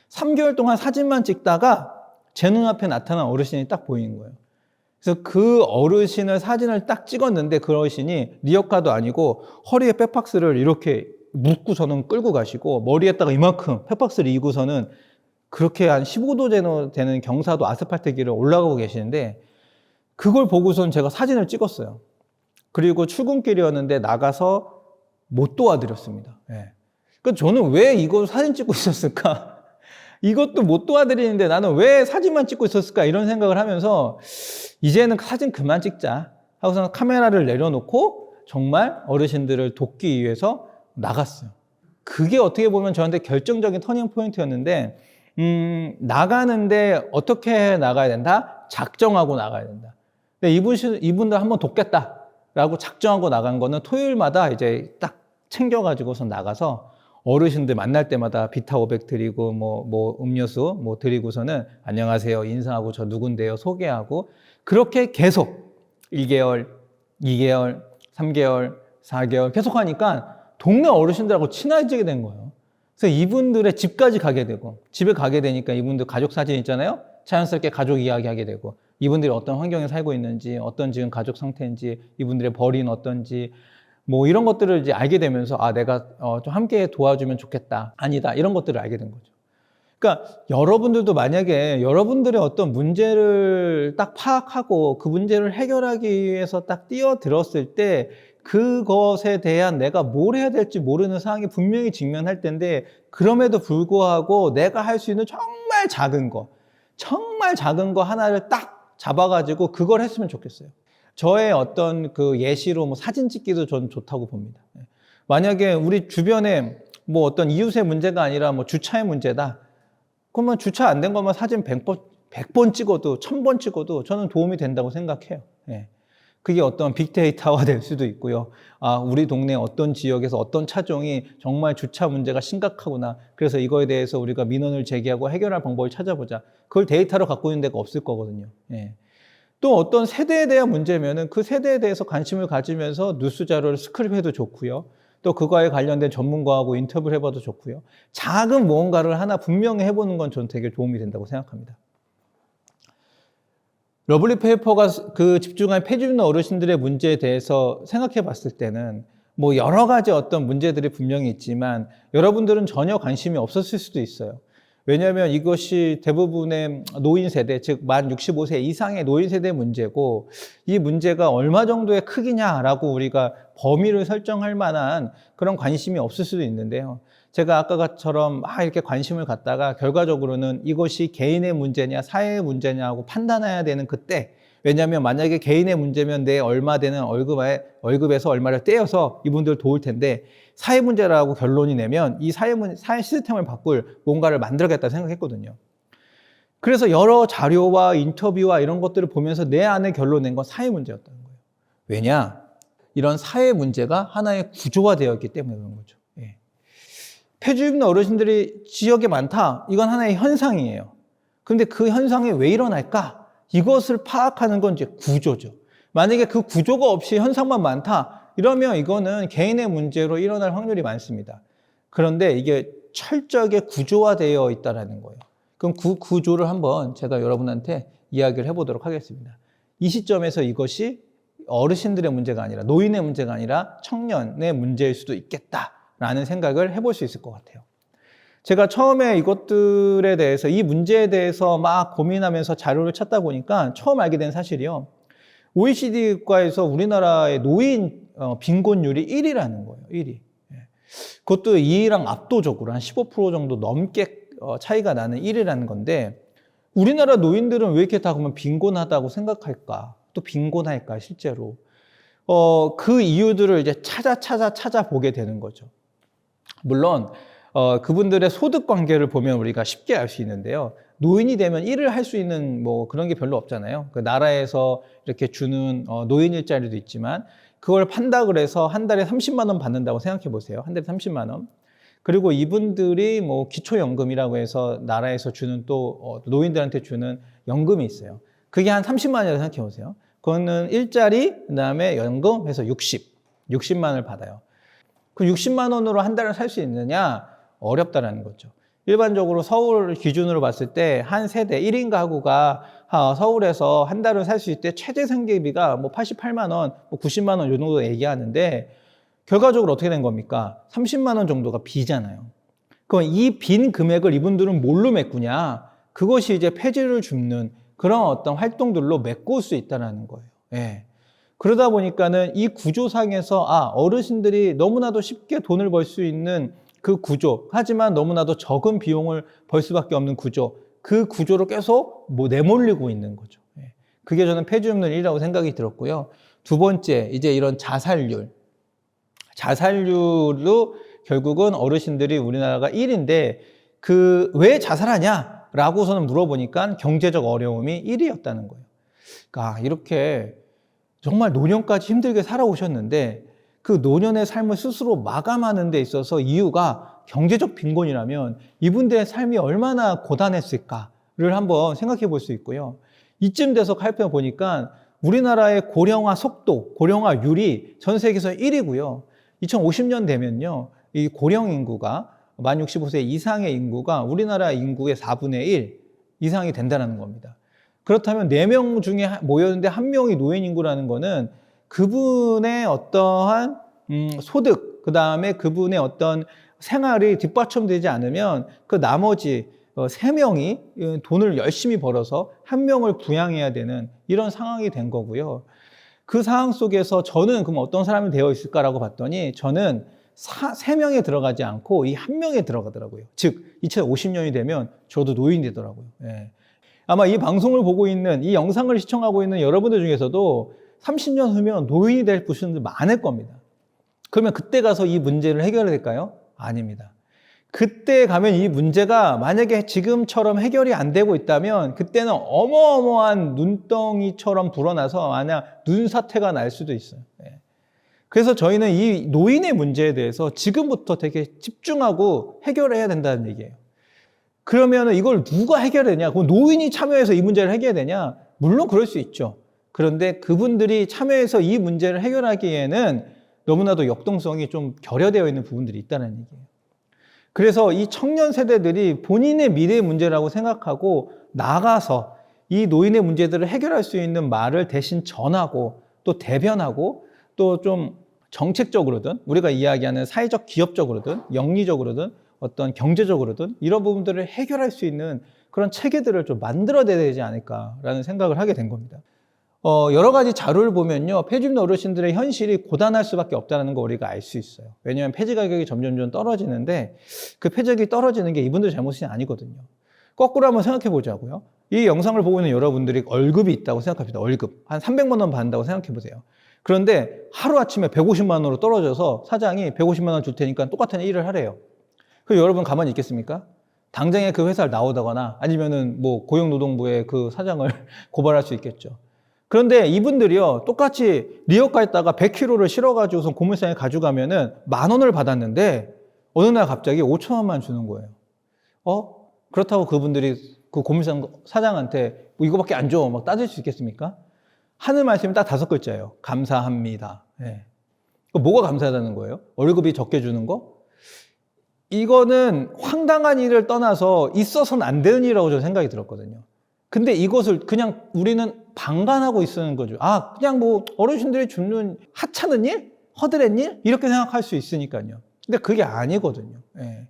3개월 동안 사진만 찍다가 제 눈앞에 나타난 어르신이 딱 보이는 거예요. 그래서 그 어르신을 사진을 딱 찍었는데 그 어르신이 리어카도 아니고 허리에 백박스를 이렇게 묶고서는 끌고 가시고 머리에다가 이만큼 백박스를 이고서는 그렇게 한 15도 되는 경사도 아스팔트 길을 올라가고 계시는데 그걸 보고선 제가 사진을 찍었어요. 그리고 출근길이었는데 나가서 못 도와드렸습니다. 예. 그러니까 저는 왜 이거 사진 찍고 있었을까? 이것도 못 도와드리는데 나는 왜 사진만 찍고 있었을까? 이런 생각을 하면서 이제는 사진 그만 찍자 하고서 카메라를 내려놓고 정말 어르신들을 돕기 위해서 나갔어요. 그게 어떻게 보면 저한테 결정적인 터닝 포인트였는데 나가는데 어떻게 나가야 된다? 작정하고 나가야 된다. 근데 이분들 한번 돕겠다라고 작정하고 나간 거는 토요일마다 이제 딱 챙겨가지고서 나가서 어르신들 만날 때마다 비타 500 드리고 뭐 음료수 뭐 드리고서는 안녕하세요 인사하고 저 누군데요 소개하고 그렇게 계속 1개월, 2개월, 3개월, 4개월 계속 하니까 동네 어르신들하고 친해지게 된 거예요. 그래서 이분들의 집까지 가게 되고 집에 가게 되니까 이분들 가족 사진 있잖아요. 자연스럽게 가족 이야기하게 되고 이분들이 어떤 환경에 살고 있는지 어떤 지금 가족 상태인지 이분들의 벌이는 어떤지 뭐 이런 것들을 이제 알게 되면서 아 내가 좀 함께 도와주면 좋겠다 아니다 이런 것들을 알게 된 거죠. 그러니까 여러분들도 만약에 여러분들의 어떤 문제를 딱 파악하고 그 문제를 해결하기 위해서 딱 뛰어들었을 때 그것에 대한 내가 뭘 해야 될지 모르는 상황에 분명히 직면할 텐데 그럼에도 불구하고 내가 할 수 있는 정말 작은 거 하나를 딱 잡아가지고 그걸 했으면 좋겠어요. 저의 어떤 그 예시로 뭐 사진 찍기도 저는 좋다고 봅니다. 만약에 우리 주변에 뭐 어떤 이웃의 문제가 아니라 뭐 주차의 문제다. 그러면 주차 안 된 것만 사진 100번 찍어도 1000번 찍어도 저는 도움이 된다고 생각해요. 예. 그게 어떤 빅데이터가 될 수도 있고요. 아, 우리 동네 어떤 지역에서 어떤 차종이 정말 주차 문제가 심각하구나. 그래서 이거에 대해서 우리가 민원을 제기하고 해결할 방법을 찾아보자. 그걸 데이터로 갖고 있는 데가 없을 거거든요. 예. 또 어떤 세대에 대한 문제면은 그 세대에 대해서 관심을 가지면서 뉴스 자료를 스크립해도 좋고요. 또 그거에 관련된 전문가하고 인터뷰를 해봐도 좋고요. 작은 무언가를 하나 분명히 해보는 건 저는 되게 도움이 된다고 생각합니다. 러블리 페이퍼가 그 집중한 폐주민 어르신들의 문제에 대해서 생각해 봤을 때는 뭐 여러 가지 어떤 문제들이 분명히 있지만 여러분들은 전혀 관심이 없었을 수도 있어요. 왜냐하면 이것이 대부분의 노인 세대, 즉 만 65세 이상의 노인 세대 문제고 이 문제가 얼마 정도의 크기냐라고 우리가 범위를 설정할 만한 그런 관심이 없을 수도 있는데요. 제가 아까처럼 막 이렇게 관심을 갖다가 결과적으로는 이것이 개인의 문제냐 사회의 문제냐고 판단해야 되는 그때 왜냐하면 만약에 개인의 문제면 내 얼마 되는 월급에서 얼마를 떼어서 이분들 도울 텐데 사회 문제라고 결론이 내면 이 사회 시스템을 바꿀 뭔가를 만들어야겠다 생각했거든요. 그래서 여러 자료와 인터뷰와 이런 것들을 보면서 내 안에 결론 낸 건 사회 문제였다는 거예요. 왜냐? 이런 사회 문제가 하나의 구조화되어 있기 때문에 그런 거죠. 예. 폐주입 어르신들이 지역에 많다. 이건 하나의 현상이에요. 그런데 그 현상이 왜 일어날까? 이것을 파악하는 건 이제 구조죠. 만약에 그 구조가 없이 현상만 많다. 이러면 이거는 개인의 문제로 일어날 확률이 많습니다. 그런데 이게 철저하게 구조화되어 있다는 거예요. 그럼 그 구조를 한번 제가 여러분한테 이야기를 해보도록 하겠습니다. 이 시점에서 이것이 어르신들의 문제가 아니라 노인의 문제가 아니라 청년의 문제일 수도 있겠다라는 생각을 해볼 수 있을 것 같아요. 제가 처음에 이것들에 대해서 이 문제에 대해서 막 고민하면서 자료를 찾다 보니까 처음 알게 된 사실이요. OECD 국가에서 우리나라의 노인 빈곤율이 1위라는 거예요. 1위. 그것도 2위랑 압도적으로 한 15% 정도 넘게 차이가 나는 1위라는 건데 우리나라 노인들은 왜 이렇게 다 그러면 빈곤하다고 생각할까? 또 빈곤할까 실제로? 그 이유들을 이제 찾아보게 되는 거죠. 물론 그분들의 소득 관계를 보면 우리가 쉽게 알 수 있는데요. 노인이 되면 일을 할 수 있는 뭐 그런 게 별로 없잖아요. 그 나라에서 이렇게 주는 노인 일자리도 있지만 그걸 판다 그래서 한 달에 30만 원 받는다고 생각해 보세요. 한 달에 30만 원. 그리고 이분들이 뭐 기초연금이라고 해서 나라에서 주는 또 노인들한테 주는 연금이 있어요. 그게 한 30만 원이라고 생각해 보세요. 그거는 일자리, 그다음에 연금 해서 60만 원을 받아요. 그 60만 원으로 한 달을 살 수 있느냐? 어렵다라는 거죠. 일반적으로 서울 기준으로 봤을 때 한 세대 1인 가구가 서울에서 한 달을 살 수 있을 때 최대 생계비가 뭐 88만 원, 뭐 90만 원 이 정도 얘기하는데 결과적으로 어떻게 된 겁니까? 30만 원 정도가 비잖아요. 그럼 이 빈 금액을 이분들은 뭘로 메꾸냐? 그것이 이제 폐지를 줍는 그런 어떤 활동들로 메꿀 수 있다는 거예요. 예. 그러다 보니까는 이 구조상에서 어르신들이 너무나도 쉽게 돈을 벌 수 있는 그 구조, 하지만 너무나도 적은 비용을 벌 수밖에 없는 구조, 그 구조로 계속 뭐 내몰리고 있는 거죠. 예. 그게 저는 폐주율 1이라고 생각이 들었고요. 두 번째, 이제 이런 자살률도 결국은 어르신들이 우리나라가 1인데 왜 자살하냐? 라고서는 물어보니까 경제적 어려움이 1위였다는 거예요. 그러니까 이렇게 정말 노년까지 힘들게 살아오셨는데 그 노년의 삶을 스스로 마감하는 데 있어서 이유가 경제적 빈곤이라면 이분들의 삶이 얼마나 고단했을까를 한번 생각해 볼 수 있고요. 이쯤 돼서 살펴보니까 우리나라의 고령화 속도, 고령화율이 전 세계에서 1위고요. 2050년 되면요, 이 고령 인구가 만 65세 이상의 인구가 우리나라 인구의 4분의 1 이상이 된다는 겁니다. 그렇다면 4명 중에 모였는데 1명이 노인 인구라는 거는 그분의 어떠한 소득, 그 다음에 그분의 어떤 생활이 뒷받침되지 않으면 그 나머지 3명이 돈을 열심히 벌어서 1명을 부양해야 되는 이런 상황이 된 거고요. 그 상황 속에서 저는 그럼 어떤 사람이 되어 있을까라고 봤더니 저는 3명에 들어가지 않고 이 1명에 들어가더라고요. 즉 2050년이 되면 저도 노인이 되더라고요. 예. 아마 이 방송을 보고 있는, 이 영상을 시청하고 있는 여러분들 중에서도 30년 후면 노인이 될 분들 많을 겁니다. 그러면 그때 가서 이 문제를 해결해야 될까요? 아닙니다. 그때 가면 이 문제가 만약에 지금처럼 해결이 안 되고 있다면 그때는 어마어마한 눈덩이처럼 불어나서 만약 눈사태가 날 수도 있어요. 예. 그래서 저희는 이 노인의 문제에 대해서 지금부터 되게 집중하고 해결해야 된다는 얘기예요. 그러면 이걸 누가 해결하냐? 그럼 노인이 참여해서 이 문제를 해결되냐? 물론 그럴 수 있죠. 그런데 그분들이 참여해서 이 문제를 해결하기에는 너무나도 역동성이 좀 결여되어 있는 부분들이 있다는 얘기예요. 그래서 이 청년 세대들이 본인의 미래의 문제라고 생각하고 나가서 이 노인의 문제들을 해결할 수 있는 말을 대신 전하고 또 대변하고 또 좀 정책적으로든 우리가 이야기하는 사회적 기업적으로든 영리적으로든 어떤 경제적으로든 이런 부분들을 해결할 수 있는 그런 체계들을 좀 만들어내야 되지 않을까라는 생각을 하게 된 겁니다. 여러 가지 자료를 보면요, 폐주민 어르신들의 현실이 고단할 수밖에 없다는 거 우리가 알 수 있어요. 왜냐하면 폐지 가격이 점점 떨어지는데 그 폐지가격이 떨어지는 게 이분들 잘못이 아니거든요. 거꾸로 한번 생각해 보자고요. 이 영상을 보고 있는 여러분들이 월급이 있다고 생각합니다. 월급 한 300만 원 받는다고 생각해 보세요. 그런데 하루아침에 150만 원으로 떨어져서 사장이 150만 원 줄 테니까 똑같은 일을 하래요. 그럼 여러분 가만히 있겠습니까? 당장에 그 회사를 나오다거나 아니면은 뭐 고용노동부의 그 사장을 고발할 수 있겠죠. 그런데 이분들이요, 똑같이 리어카에다가 100kg를 실어가지고서 고물상에 가져가면은 10,000원을 받았는데 어느 날 갑자기 5,000원만 주는 거예요. 그렇다고 그분들이 그 고물상 사장한테 뭐 이거밖에 안 줘 막 따질 수 있겠습니까? 하는 말씀이 딱 5글자예요. 감사합니다. 네. 뭐가 감사하다는 거예요? 월급이 적게 주는 거? 이거는 황당한 일을 떠나서 있어서는 안 되는 일이라고 저는 생각이 들었거든요. 근데 이것을 그냥 우리는 방관하고 있는 거죠. 그냥 뭐 어르신들이 주는 하찮은 일? 허드렛 일? 이렇게 생각할 수 있으니까요. 근데 그게 아니거든요. 예.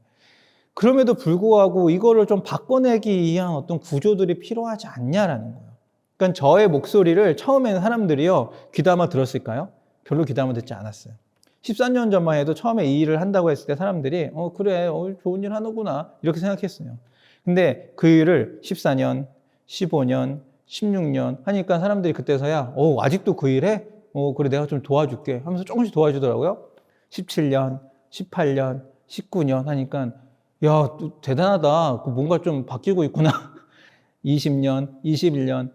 그럼에도 불구하고 이거를 좀 바꿔내기 위한 어떤 구조들이 필요하지 않냐라는 거예요. 그러니까 저의 목소리를 처음에는 사람들이요, 귀담아 들었을까요? 별로 귀담아 듣지 않았어요. 14년 전만 해도 처음에 이 일을 한다고 했을 때 사람들이 그래, 좋은 일 하는구나 이렇게 생각했어요. 근데 그 일을 14년, 15년, 16년 하니까 사람들이 그때서야 아직도 그 일해? 그래, 내가 좀 도와줄게 하면서 조금씩 도와주더라고요. 17년, 18년, 19년 하니까 야, 대단하다. 뭔가 좀 바뀌고 있구나. 20년, 21년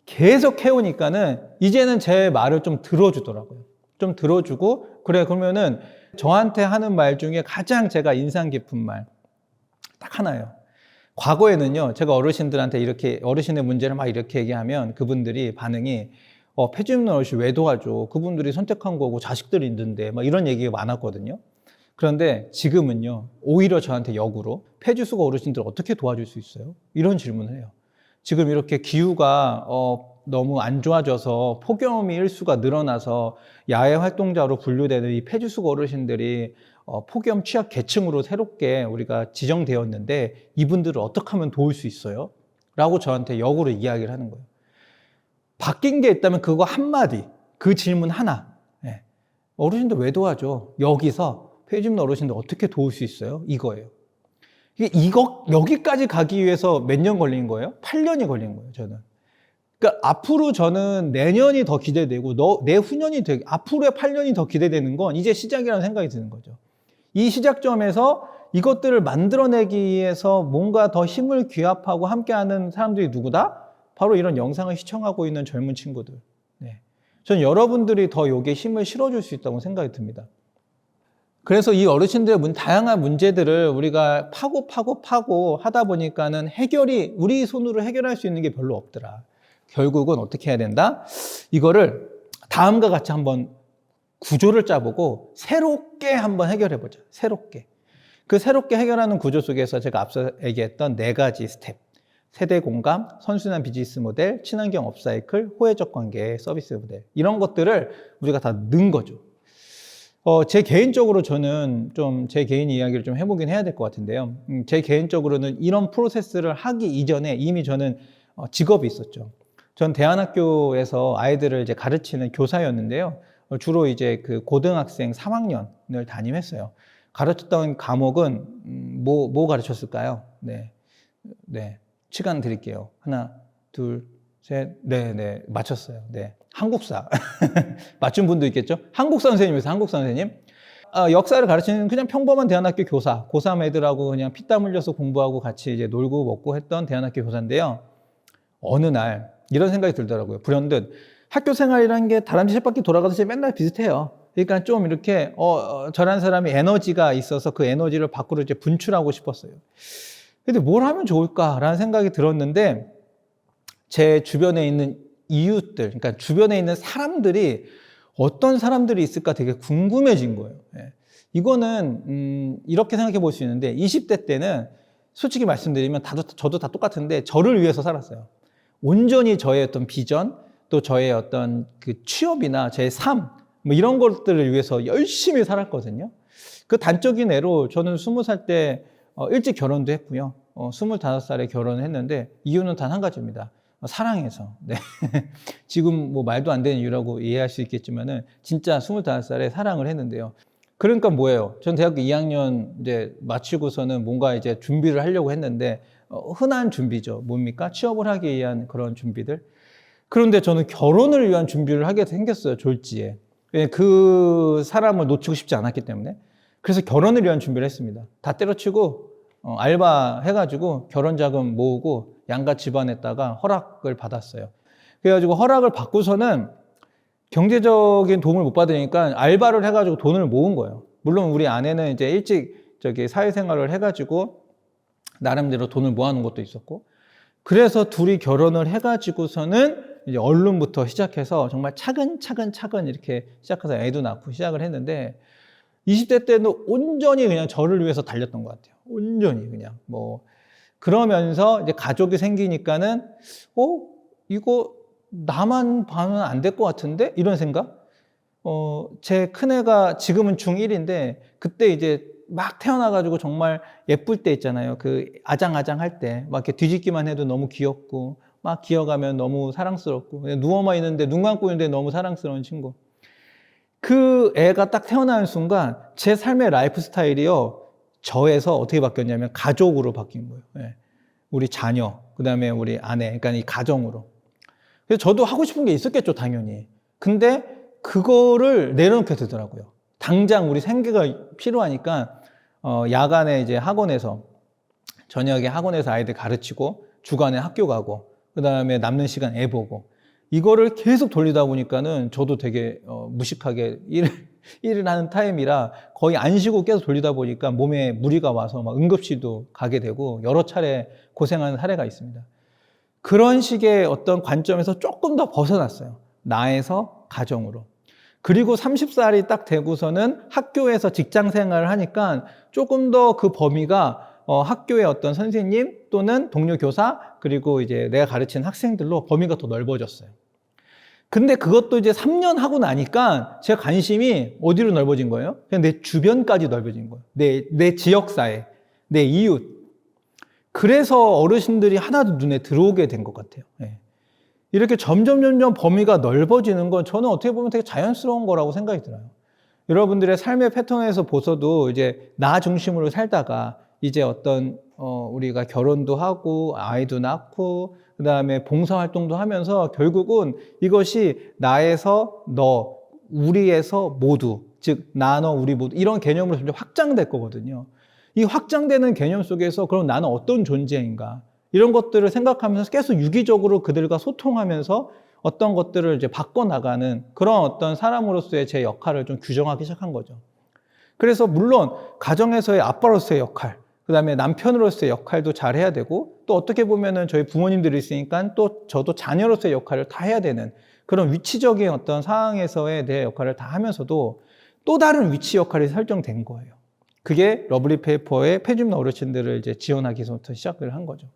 계속 해오니까는 이제는 제 말을 좀 들어주더라고요. 좀 들어주고, 그래, 그러면은 저한테 하는 말 중에 가장 제가 인상 깊은 말 딱 하나예요. 과거에는요, 제가 어르신들한테 이렇게 어르신의 문제를 막 이렇게 얘기하면 그분들이 반응이 폐주민 어르신 왜 도와줘? 그분들이 선택한 거고 자식들이 있는데 막 이런 얘기가 많았거든요. 그런데 지금은요, 오히려 저한테 역으로 폐주수거 어르신들 어떻게 도와줄 수 있어요? 이런 질문을 해요. 지금 이렇게 기후가 너무 안 좋아져서 폭염이 일수가 늘어나서 야외 활동자로 분류되는 이 폐주수거 어르신들이 폭염 취약 계층으로 새롭게 우리가 지정되었는데 이분들을 어떻게 하면 도울 수 있어요? 라고 저한테 역으로 이야기를 하는 거예요. 바뀐 게 있다면 그거 한마디, 그 질문 하나. 네. 어르신들 왜 도와줘? 여기서 폐주민 어르신들 어떻게 도울 수 있어요? 이거예요. 여기까지 가기 위해서 몇 년 걸린 거예요? 8년이 걸린 거예요, 저는. 그러니까 앞으로 저는 내년이 더 기대되고 내후년이 앞으로의 8년이 더 기대되는 건 이제 시작이라는 생각이 드는 거죠. 이 시작점에서 이것들을 만들어내기 위해서 뭔가 더 힘을 귀합하고 함께하는 사람들이 누구다? 바로 이런 영상을 시청하고 있는 젊은 친구들. 네. 전 여러분들이 더 여기에 힘을 실어줄 수 있다고 생각이 듭니다. 그래서 이 어르신들의 다양한 문제들을 우리가 파고 하다 보니까는 우리 손으로 해결할 수 있는 게 별로 없더라. 결국은 어떻게 해야 된다? 이거를 다음과 같이 한번 구조를 짜보고 새롭게 한번 해결해보자. 새롭게. 그 새롭게 해결하는 구조 속에서 제가 앞서 얘기했던 4가지 스텝. 세대 공감, 선순환 비즈니스 모델, 친환경 업사이클, 호혜적 관계, 서비스 모델. 이런 것들을 우리가 다 넣은 거죠. 제 개인적으로 저는 좀 제 개인 이야기를 좀 해보긴 해야 될 것 같은데요. 제 개인적으로는 이런 프로세스를 하기 이전에 이미 저는 직업이 있었죠. 전 대안학교에서 아이들을 이제 가르치는 교사였는데요. 주로 이제 그 고등학생 3학년을 담임했어요. 가르쳤던 과목은 뭐 가르쳤을까요? 네. 시간 드릴게요. 하나, 둘, 셋, 네, 맞췄어요. 네. 한국사. 맞춘 분도 있겠죠? 한국사 선생님이세요, 한국사 선생님. 역사를 가르치는 그냥 평범한 대안학교 교사, 고3 애들하고 그냥 피땀 흘려서 공부하고 같이 이제 놀고 먹고 했던 대안학교 교사인데요. 어느 날 이런 생각이 들더라고요. 불현듯 학교 생활이라는 게 다람쥐 쳇바퀴 돌아가듯이 맨날 비슷해요. 그러니까 좀 이렇게 저런 사람이 에너지가 있어서 그 에너지를 밖으로 이제 분출하고 싶었어요. 근데 뭘 하면 좋을까라는 생각이 들었는데 제 주변에 있는 이웃들, 그러니까 주변에 있는 사람들이 어떤 사람들이 있을까 되게 궁금해진 거예요. 이거는 이렇게 생각해 볼 수 있는데 20대 때는 솔직히 말씀드리면 저도 다 똑같은데 저를 위해서 살았어요. 온전히 저의 어떤 비전, 또 저의 어떤 그 취업이나 제 삶, 뭐 이런 것들을 위해서 열심히 살았거든요. 그 단적인 예로 저는 20살 때 일찍 결혼도 했고요. 25살에 결혼을 했는데 이유는 단 한 가지입니다. 사랑해서. 네. 지금 뭐 말도 안 되는 이유라고 이해할 수 있겠지만은 진짜 25살에 사랑을 했는데요. 그러니까 뭐예요? 전 대학교 2학년 이제 마치고서는 뭔가 이제 준비를 하려고 했는데 흔한 준비죠. 뭡니까? 취업을 하기 위한 그런 준비들. 그런데 저는 결혼을 위한 준비를 하게 생겼어요. 졸지에. 그 사람을 놓치고 싶지 않았기 때문에. 그래서 결혼을 위한 준비를 했습니다. 다 때려치고 알바 해가지고 결혼 자금 모으고 양가 집안에다가 허락을 받았어요. 그래가지고 허락을 받고서는 경제적인 도움을 못 받으니까 알바를 해가지고 돈을 모은 거예요. 물론 우리 아내는 이제 일찍 사회생활을 해가지고 나름대로 돈을 모아놓은 것도 있었고, 그래서 둘이 결혼을 해가지고서는 이제 언론부터 시작해서 정말 차근차근 이렇게 시작해서 애도 낳고 시작을 했는데 20대 때는 온전히 그냥 저를 위해서 달렸던 것 같아요. 온전히 그냥 그러면서 이제 가족이 생기니까는 이거 나만 봐면 안 될 것 같은데? 이런 생각? 제 큰애가 지금은 중1인데 그때 이제 막 태어나가지고 정말 예쁠 때 있잖아요. 그 아장아장 할 때 막 이렇게 뒤집기만 해도 너무 귀엽고 막 기어가면 너무 사랑스럽고 그냥 누워만 있는데 눈 감고 있는데 너무 사랑스러운 친구. 그 애가 딱 태어나는 순간 제 삶의 라이프 스타일이요. 저에서 어떻게 바뀌었냐면 가족으로 바뀐 거예요. 네. 우리 자녀, 그 다음에 우리 아내, 그러니까 이 가정으로. 그래서 저도 하고 싶은 게 있었겠죠, 당연히. 근데 그거를 내려놓게 되더라고요. 당장 우리 생계가 필요하니까 야간에 이제 학원에서 저녁에 학원에서 아이들 가르치고 주간에 학교 가고 그 다음에 남는 시간 애 보고 이거를 계속 돌리다 보니까는 저도 되게 무식하게 일을 하는 타임이라 거의 안 쉬고 계속 돌리다 보니까 몸에 무리가 와서 막 응급실도 가게 되고 여러 차례 고생하는 사례가 있습니다. 그런 식의 어떤 관점에서 조금 더 벗어났어요. 나에서 가정으로. 그리고 30살이 딱 되고서는 학교에서 직장 생활을 하니까 조금 더 그 범위가 학교의 어떤 선생님 또는 동료 교사 그리고 이제 내가 가르치는 학생들로 범위가 더 넓어졌어요. 근데 그것도 이제 3년 하고 나니까 제 관심이 어디로 넓어진 거예요? 그냥 내 주변까지 넓어진 거예요. 내 지역사회, 내 이웃. 그래서 어르신들이 하나도 눈에 들어오게 된 것 같아요. 네. 이렇게 점점 범위가 넓어지는 건 저는 어떻게 보면 되게 자연스러운 거라고 생각이 들어요. 여러분들의 삶의 패턴에서 보셔도 이제 나 중심으로 살다가 이제 어떤 우리가 결혼도 하고 아이도 낳고 그 다음에 봉사활동도 하면서 결국은 이것이 나에서 너, 우리에서 모두, 즉 나, 너, 우리 모두 이런 개념으로 점점 확장될 거거든요. 이 확장되는 개념 속에서 그럼 나는 어떤 존재인가? 이런 것들을 생각하면서 계속 유기적으로 그들과 소통하면서 어떤 것들을 이제 바꿔나가는 그런 어떤 사람으로서의 제 역할을 좀 규정하기 시작한 거죠. 그래서 물론 가정에서의 아빠로서의 역할, 그 다음에 남편으로서의 역할도 잘 해야 되고, 또 어떻게 보면은 저희 부모님들이 있으니까 또 저도 자녀로서의 역할을 다 해야 되는 그런 위치적인 어떤 상황에서의 내 역할을 다 하면서도 또 다른 위치 역할이 설정된 거예요. 그게 러블리 페이퍼의 폐주민 어르신들을 이제 지원하기부터 시작을 한 거죠.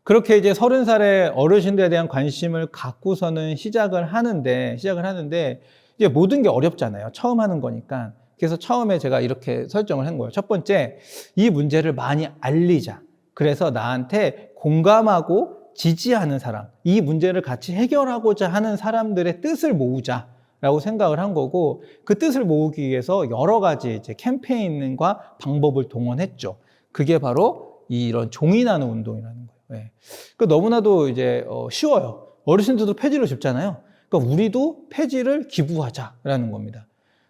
그렇게 이제 30살에 어르신들에 대한 관심을 갖고서는 시작을 하는데 이제 모든 게 어렵잖아요. 처음 하는 거니까. 그래서 처음에 제가 이렇게 설정을 한 거예요. 첫 번째, 이 문제를 많이 알리자. 그래서 나한테 공감하고 지지하는 사람, 이 문제를 같이 해결하고자 하는 사람들의 뜻을 모으자라고 생각을 한 거고, 그 뜻을 모으기 위해서 여러 가지 이제 캠페인과 방법을 동원했죠. 그게 바로 이런 종이 나누 운동이라는 거예요. 네. 너무나도 이제 쉬워요. 어르신들도 폐지를 줍잖아요. 그러니까 우리도 폐지를 기부하자라는 겁니다.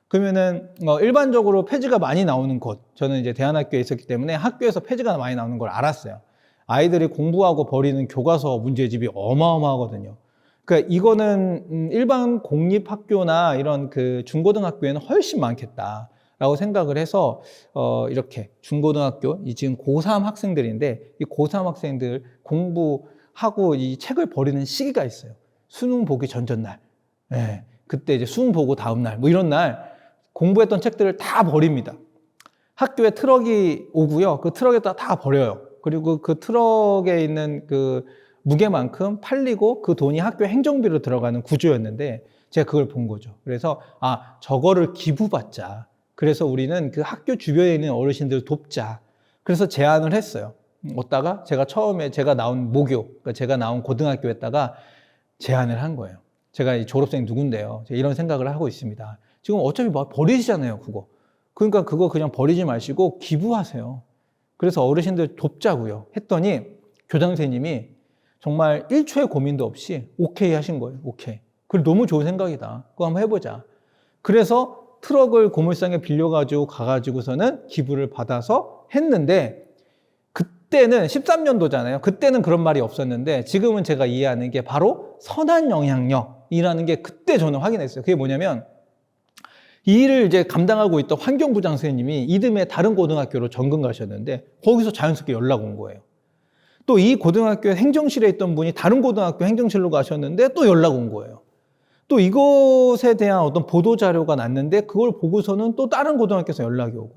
그러면은 일반적으로 폐지가 많이 나오는 곳, 저는 이제 대안학교에 있었기 때문에 학교에서 폐지가 많이 나오는 걸 알았어요. 아이들이 공부하고 버리는 교과서 문제집이 어마어마하거든요. 그러니까 이거는 일반 공립학교나 이런 그 중고등학교에는 훨씬 많겠다라고 생각을 해서 이렇게 중고등학교, 지금 고3 학생들인데 이 고3 학생들 공부하고 이 책을 버리는 시기가 있어요. 수능 보기 전날. 네. 그때 이제 수능 보고 다음 날, 뭐 이런 날 공부했던 책들을 다 버립니다. 학교에 트럭이 오고요. 그 트럭에다 다 버려요. 그리고 그 트럭에 있는 그 무게만큼 팔리고 그 돈이 학교 행정비로 들어가는 구조였는데 제가 그걸 본 거죠. 그래서 저거를 기부받자. 그래서 우리는 그 학교 주변에 있는 어르신들을 돕자. 그래서 제안을 했어요. 어디다가 제가 처음에 제가 나온 모교, 그러니까 제가 나온 고등학교에다가 제안을 한 거예요. 제가 이 졸업생이 누군데요. 제가 이런 생각을 하고 있습니다. 지금 어차피 버리시잖아요, 그거. 그러니까 그거 그냥 버리지 마시고 기부하세요. 그래서 어르신들 돕자고요. 했더니 교장 선생님이 정말 1초의 고민도 없이 오케이 하신 거예요. 오케이. 그래 너무 좋은 생각이다. 그거 한번 해보자. 그래서 트럭을 고물상에 빌려가지고 가가지고서는 기부를 받아서 했는데 그때는 13년도잖아요. 그때는 그런 말이 없었는데 지금은 제가 이해하는 게 바로 선한 영향력이라는 게 그때 저는 확인했어요. 그게 뭐냐면 이 일을 이제 감당하고 있던 환경부장 선생님이 이듬해 다른 고등학교로 전근 가셨는데 거기서 자연스럽게 연락 온 거예요. 또 이 고등학교 행정실에 있던 분이 다른 고등학교 행정실로 가셨는데 또 연락 온 거예요. 또 이것에 대한 어떤 보도자료가 났는데 그걸 보고서는 또 다른 고등학교에서 연락이 오고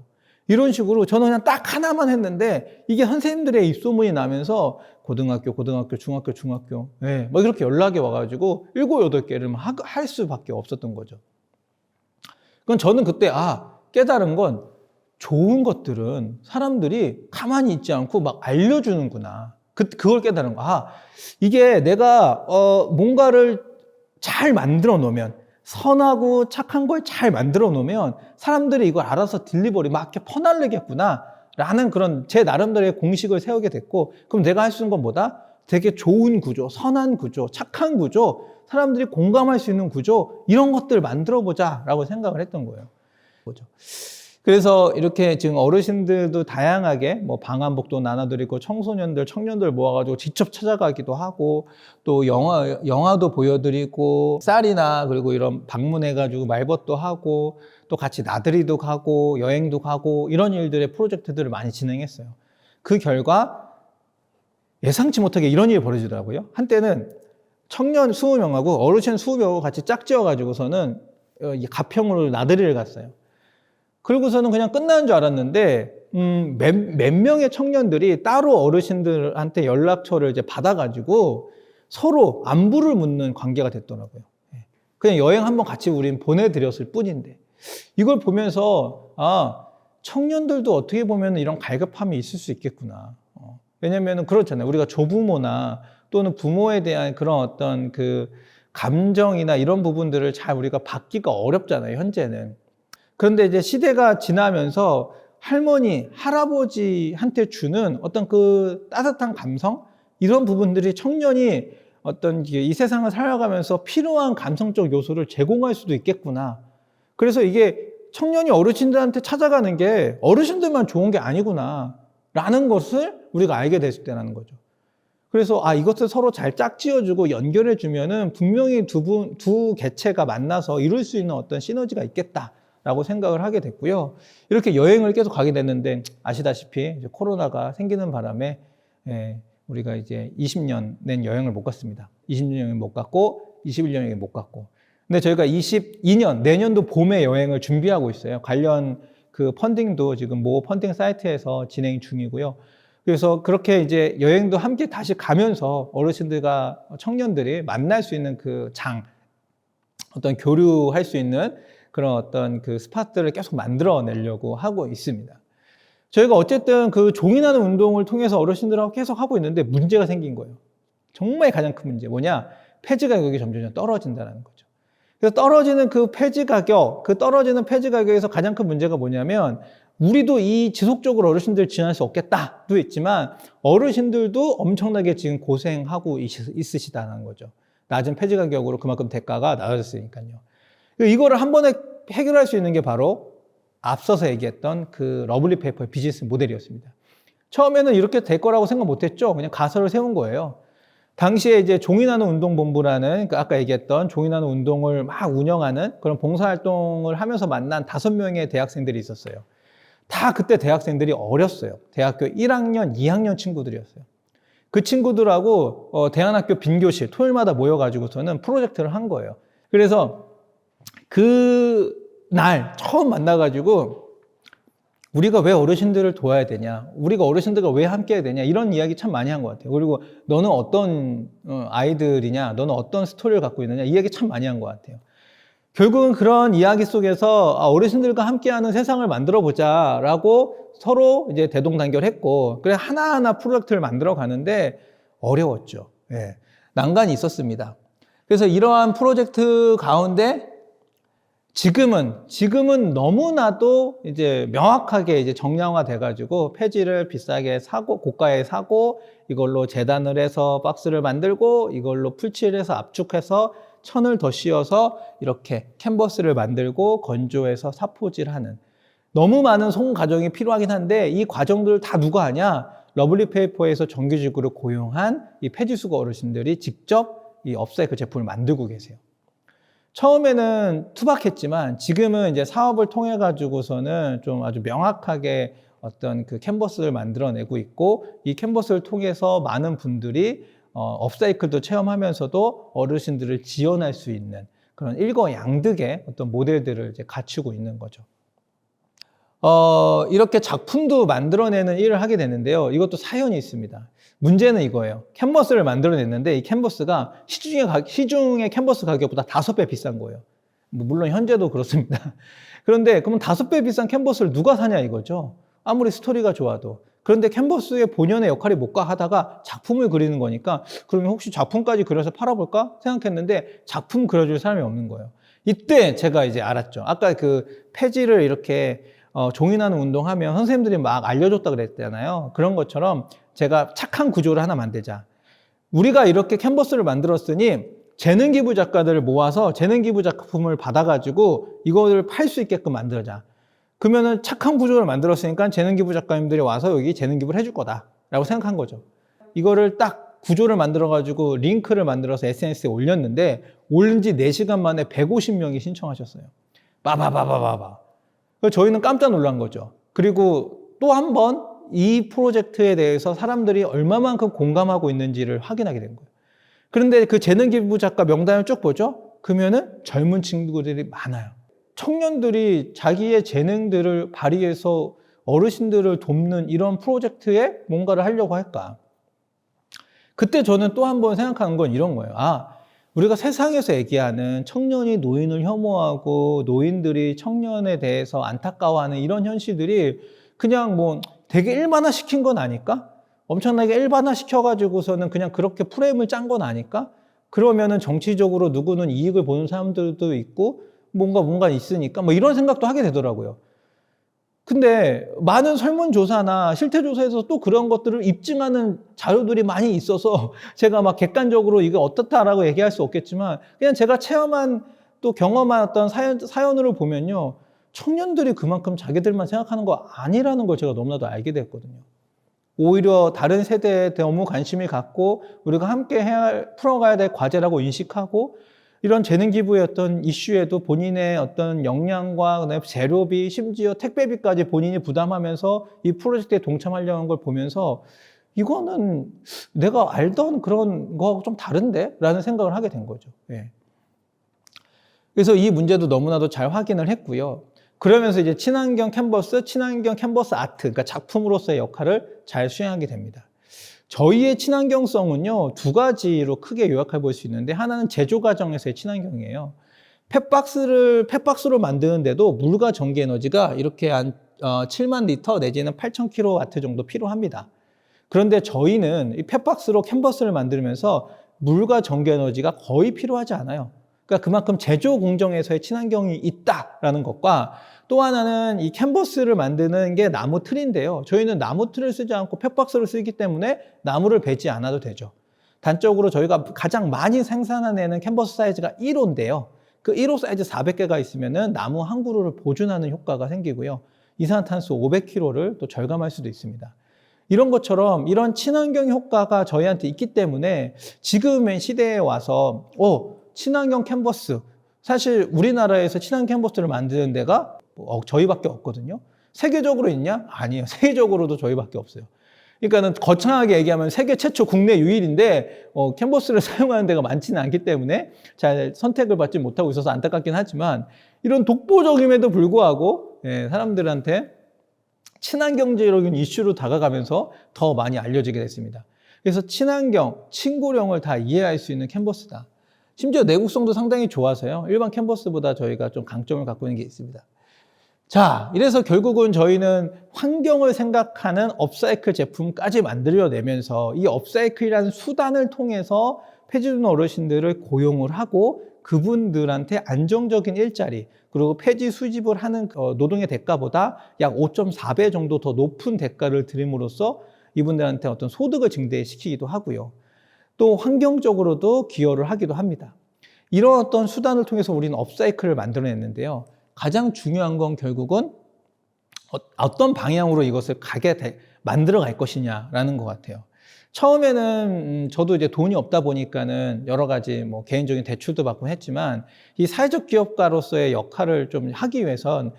이런 식으로 저는 그냥 딱 하나만 했는데 이게 선생님들의 입소문이 나면서 고등학교, 중학교, 네, 뭐 이렇게 연락이 와가지고 7, 8개를 할 수밖에 없었던 거죠. 그건 저는 그때 깨달은 건 좋은 것들은 사람들이 가만히 있지 않고 막 알려주는구나. 그걸 깨달은 거. 이게 내가 뭔가를 잘 만들어 놓으면 선하고 착한 걸 잘 만들어 놓으면 사람들이 이걸 알아서 딜리버리 막 이렇게 퍼날르겠구나 라는 그런 제 나름대로의 공식을 세우게 됐고 그럼 내가 할 수 있는 건 뭐다? 되게 좋은 구조, 선한 구조, 착한 구조, 사람들이 공감할 수 있는 구조 이런 것들을 만들어 보자 라고 생각을 했던 거예요. 그래서 이렇게 지금 어르신들도 다양하게 뭐 방한복도 나눠드리고 청년들 모아가지고 직접 찾아가기도 하고 또 영화도 보여드리고 쌀이나 그리고 이런 방문해가지고 말벗도 하고 또 같이 나들이도 가고 여행도 가고 이런 일들의 프로젝트들을 많이 진행했어요. 그 결과 예상치 못하게 이런 일이 벌어지더라고요. 한때는 청년 20명하고 어르신 20명하고 같이 짝지어가지고서는 가평으로 나들이를 갔어요. 그러고서는 그냥 끝나는 줄 알았는데 몇 명의 청년들이 따로 어르신들한테 연락처를 이제 받아가지고 서로 안부를 묻는 관계가 됐더라고요. 그냥 여행 한번 같이 우린 보내드렸을 뿐인데 이걸 보면서 청년들도 어떻게 보면 이런 갈급함이 있을 수 있겠구나. 왜냐면은 그렇잖아요. 우리가 조부모나 또는 부모에 대한 그런 어떤 그 감정이나 이런 부분들을 잘 우리가 받기가 어렵잖아요, 현재는. 그런데 이제 시대가 지나면서 할머니, 할아버지한테 주는 어떤 그 따뜻한 감성? 이런 부분들이 청년이 어떤 이 세상을 살아가면서 필요한 감성적 요소를 제공할 수도 있겠구나. 그래서 이게 청년이 어르신들한테 찾아가는 게 어르신들만 좋은 게 아니구나. 라는 것을 우리가 알게 됐을 때라는 거죠. 그래서 이것을 서로 잘 짝지어주고 연결해주면은 분명히 두 개체가 만나서 이룰 수 있는 어떤 시너지가 있겠다라고 생각을 하게 됐고요. 이렇게 여행을 계속 가게 됐는데 아시다시피 이제 코로나가 생기는 바람에 우리가 이제 20년 낸 여행을 못 갔습니다. 20년 여행 못 갔고 21년 여행 못 갔고. 근데 저희가 22년 내년도 봄에 여행을 준비하고 있어요. 관련 그 펀딩도 지금 모 펀딩 사이트에서 진행 중이고요. 그래서 그렇게 이제 여행도 함께 다시 가면서 어르신들과 청년들이 만날 수 있는 어떤 교류할 수 있는 그런 어떤 그 스팟들을 계속 만들어내려고 하고 있습니다. 저희가 어쨌든 그 종이나는 운동을 통해서 어르신들하고 계속 하고 있는데 문제가 생긴 거예요. 정말 가장 큰 문제 뭐냐? 폐지 가격이 점점 떨어진다는 거죠. 그래서 떨어지는 그 떨어지는 폐지 가격에서 가장 큰 문제가 뭐냐면 우리도 이 지속적으로 어르신들 지원할 수 없겠다도 있지만 어르신들도 엄청나게 지금 고생하고 있으시다는 거죠. 낮은 폐지 가격으로 그만큼 대가가 낮아졌으니까요. 이거를 한 번에 해결할 수 있는 게 바로 앞서서 얘기했던 그 러블리 페이퍼의 비즈니스 모델이었습니다. 처음에는 이렇게 될 거라고 생각 못 했죠. 그냥 가설을 세운 거예요. 당시에 이제 종이나눔 운동본부라는 아까 얘기했던 종이나눔 운동을 막 운영하는 그런 봉사활동을 하면서 만난 5명의 대학생들이 있었어요. 다 그때 대학생들이 어렸어요. 대학교 1학년, 2학년 친구들이었어요. 그 친구들하고 대안학교 빈교실 토요일마다 모여가지고서는 프로젝트를 한 거예요. 그래서 그 날 처음 만나가지고 우리가 왜 어르신들을 도와야 되냐, 우리가 어르신들과 왜 함께 해야 되냐, 이런 이야기 참 많이 한 것 같아요. 그리고 너는 어떤 아이들이냐, 너는 어떤 스토리를 갖고 있느냐, 이 이야기 참 많이 한 것 같아요. 결국은 그런 이야기 속에서 어르신들과 함께하는 세상을 만들어 보자라고 서로 이제 대동단결했고, 그래 하나하나 프로젝트를 만들어 가는데 어려웠죠. 예, 난관이 있었습니다. 그래서 이러한 프로젝트 가운데 지금은 너무나도 이제 명확하게 이제 정량화 돼가지고 폐지를 비싸게 사고 고가에 사고 이걸로 재단을 해서 박스를 만들고 이걸로 풀칠해서 압축해서 천을 더 씌워서 이렇게 캔버스를 만들고 건조해서 사포질하는 너무 많은 송 과정이 필요하긴 한데 이 과정들을 다 누가 하냐? 러블리 페이퍼에서 정규직으로 고용한 이 폐지수거 어르신들이 직접 이 업사이클 그 제품을 만들고 계세요. 처음에는 투박했지만 지금은 이제 사업을 통해 가지고서는 좀 아주 명확하게 어떤 그 캔버스를 만들어내고 있고 이 캔버스를 통해서 많은 분들이 업사이클도 체험하면서도 어르신들을 지원할 수 있는 그런 일거양득의 어떤 모델들을 이제 갖추고 있는 거죠. 이렇게 작품도 만들어내는 일을 하게 되는데요. 이것도 사연이 있습니다. 문제는 이거예요. 캔버스를 만들어냈는데 이 캔버스가 시중의 캔버스 가격보다 5배 비싼 거예요. 물론 현재도 그렇습니다. 그런데 그러면 5배 비싼 캔버스를 누가 사냐 이거죠. 아무리 스토리가 좋아도. 그런데 캔버스의 본연의 역할이 뭘까 하다가 작품을 그리는 거니까 그러면 혹시 작품까지 그려서 팔아볼까 생각했는데 작품 그려줄 사람이 없는 거예요. 이때 제가 이제 알았죠. 아까 그 폐지를 이렇게 종이나눔 운동하면 선생님들이 막 알려줬다 그랬잖아요. 그런 것처럼 제가 착한 구조를 하나 만들자. 우리가 이렇게 캔버스를 만들었으니 재능기부 작가들을 모아서 재능기부 작품을 받아가지고 이거를 팔 수 있게끔 만들자. 그러면은 착한 구조를 만들었으니까 재능기부 작가님들이 와서 여기 재능기부를 해줄 거다라고 생각한 거죠. 이거를 딱 구조를 만들어가지고 링크를 만들어서 SNS에 올렸는데 올린 지 4시간 만에 150명이 신청하셨어요. 빠바바바바바. 저희는 깜짝 놀란 거죠. 그리고 또 한 번 이 프로젝트에 대해서 사람들이 얼마만큼 공감하고 있는지를 확인하게 된 거예요. 그런데 그 재능기부 작가 명단을 쭉 보죠? 그러면은 젊은 친구들이 많아요. 청년들이 자기의 재능들을 발휘해서 어르신들을 돕는 이런 프로젝트에 뭔가를 하려고 할까? 그때 저는 또 한 번 생각하는 건 이런 거예요. 우리가 세상에서 얘기하는 청년이 노인을 혐오하고 노인들이 청년에 대해서 안타까워하는 이런 현실들이 그냥 뭐 되게 일반화 시킨 건 아닐까? 엄청나게 일반화 시켜가지고서는 그냥 그렇게 프레임을 짠 건 아닐까? 그러면은 정치적으로 누구는 이익을 보는 사람들도 있고 뭔가 있으니까 뭐 이런 생각도 하게 되더라고요. 근데 많은 설문조사나 실태조사에서 또 그런 것들을 입증하는 자료들이 많이 있어서 제가 막 객관적으로 이게 어떻다라고 얘기할 수 없겠지만 그냥 제가 체험한 또 경험한 어떤 사연으로 보면요. 청년들이 그만큼 자기들만 생각하는 거 아니라는 걸 제가 너무나도 알게 됐거든요. 오히려 다른 세대에 너무 관심을 갖고 우리가 함께 풀어가야 될 과제라고 인식하고 이런 재능 기부의 어떤 이슈에도 본인의 어떤 역량과 그다음에 재료비, 심지어 택배비까지 본인이 부담하면서 이 프로젝트에 동참하려는 걸 보면서 이거는 내가 알던 그런 거하고 좀 다른데? 라는 생각을 하게 된 거죠. 예. 그래서 이 문제도 너무나도 잘 확인을 했고요. 그러면서 이제 친환경 캔버스 아트, 그러니까 작품으로서의 역할을 잘 수행하게 됩니다. 저희의 친환경성은요, 두 가지로 크게 요약해 볼 수 있는데, 하나는 제조 과정에서의 친환경이에요. 펫박스로 만드는데도 물과 전기 에너지가 이렇게 한 7만 리터 내지는 8,000kW 정도 필요합니다. 그런데 저희는 이 펫박스로 캔버스를 만들면서 물과 전기 에너지가 거의 필요하지 않아요. 그러니까 그만큼 제조 공정에서의 친환경이 있다라는 것과 또 하나는 이 캔버스를 만드는 게 나무 틀인데요. 저희는 나무 틀을 쓰지 않고 펫박스를 쓰기 때문에 나무를 베지 않아도 되죠. 단적으로 저희가 가장 많이 생산해내는 캔버스 사이즈가 1호인데요. 그 1호 사이즈 400개가 있으면은 나무 한 그루를 보존하는 효과가 생기고요. 이산화탄소 500kg를 또 절감할 수도 있습니다. 이런 것처럼 이런 친환경 효과가 저희한테 있기 때문에 지금의 시대에 와서 친환경 캔버스, 사실 우리나라에서 친환경 캔버스를 만드는 데가 저희밖에 없거든요. 세계적으로 있냐? 아니에요. 세계적으로도 저희밖에 없어요. 그러니까는 거창하게 얘기하면 세계 최초 국내 유일인데 캔버스를 사용하는 데가 많지는 않기 때문에 잘 선택을 받지 못하고 있어서 안타깝긴 하지만 이런 독보적임에도 불구하고 사람들한테 친환경제적인 이슈로 다가가면서 더 많이 알려지게 됐습니다. 그래서 친환경, 친구령을 다 이해할 수 있는 캔버스다. 심지어 내구성도 상당히 좋아서요. 일반 캔버스보다 저희가 좀 강점을 갖고 있는 게 있습니다. 자, 이래서 결국은 저희는 환경을 생각하는 업사이클 제품까지 만들어내면서 이 업사이클이라는 수단을 통해서 폐지된 어르신들을 고용을 하고 그분들한테 안정적인 일자리 그리고 폐지 수집을 하는 노동의 대가보다 약 5.4배 정도 더 높은 대가를 드림으로써 이분들한테 어떤 소득을 증대시키기도 하고요. 또 환경적으로도 기여를 하기도 합니다. 이런 어떤 수단을 통해서 우리는 업사이클을 만들어냈는데요. 가장 중요한 건 결국은 어떤 방향으로 이것을 만들어 갈 것이냐라는 것 같아요. 처음에는 저도 이제 돈이 없다 보니까는 여러 가지 개인적인 대출도 받고 했지만 이 사회적 기업가로서의 역할을 좀 하기 위해선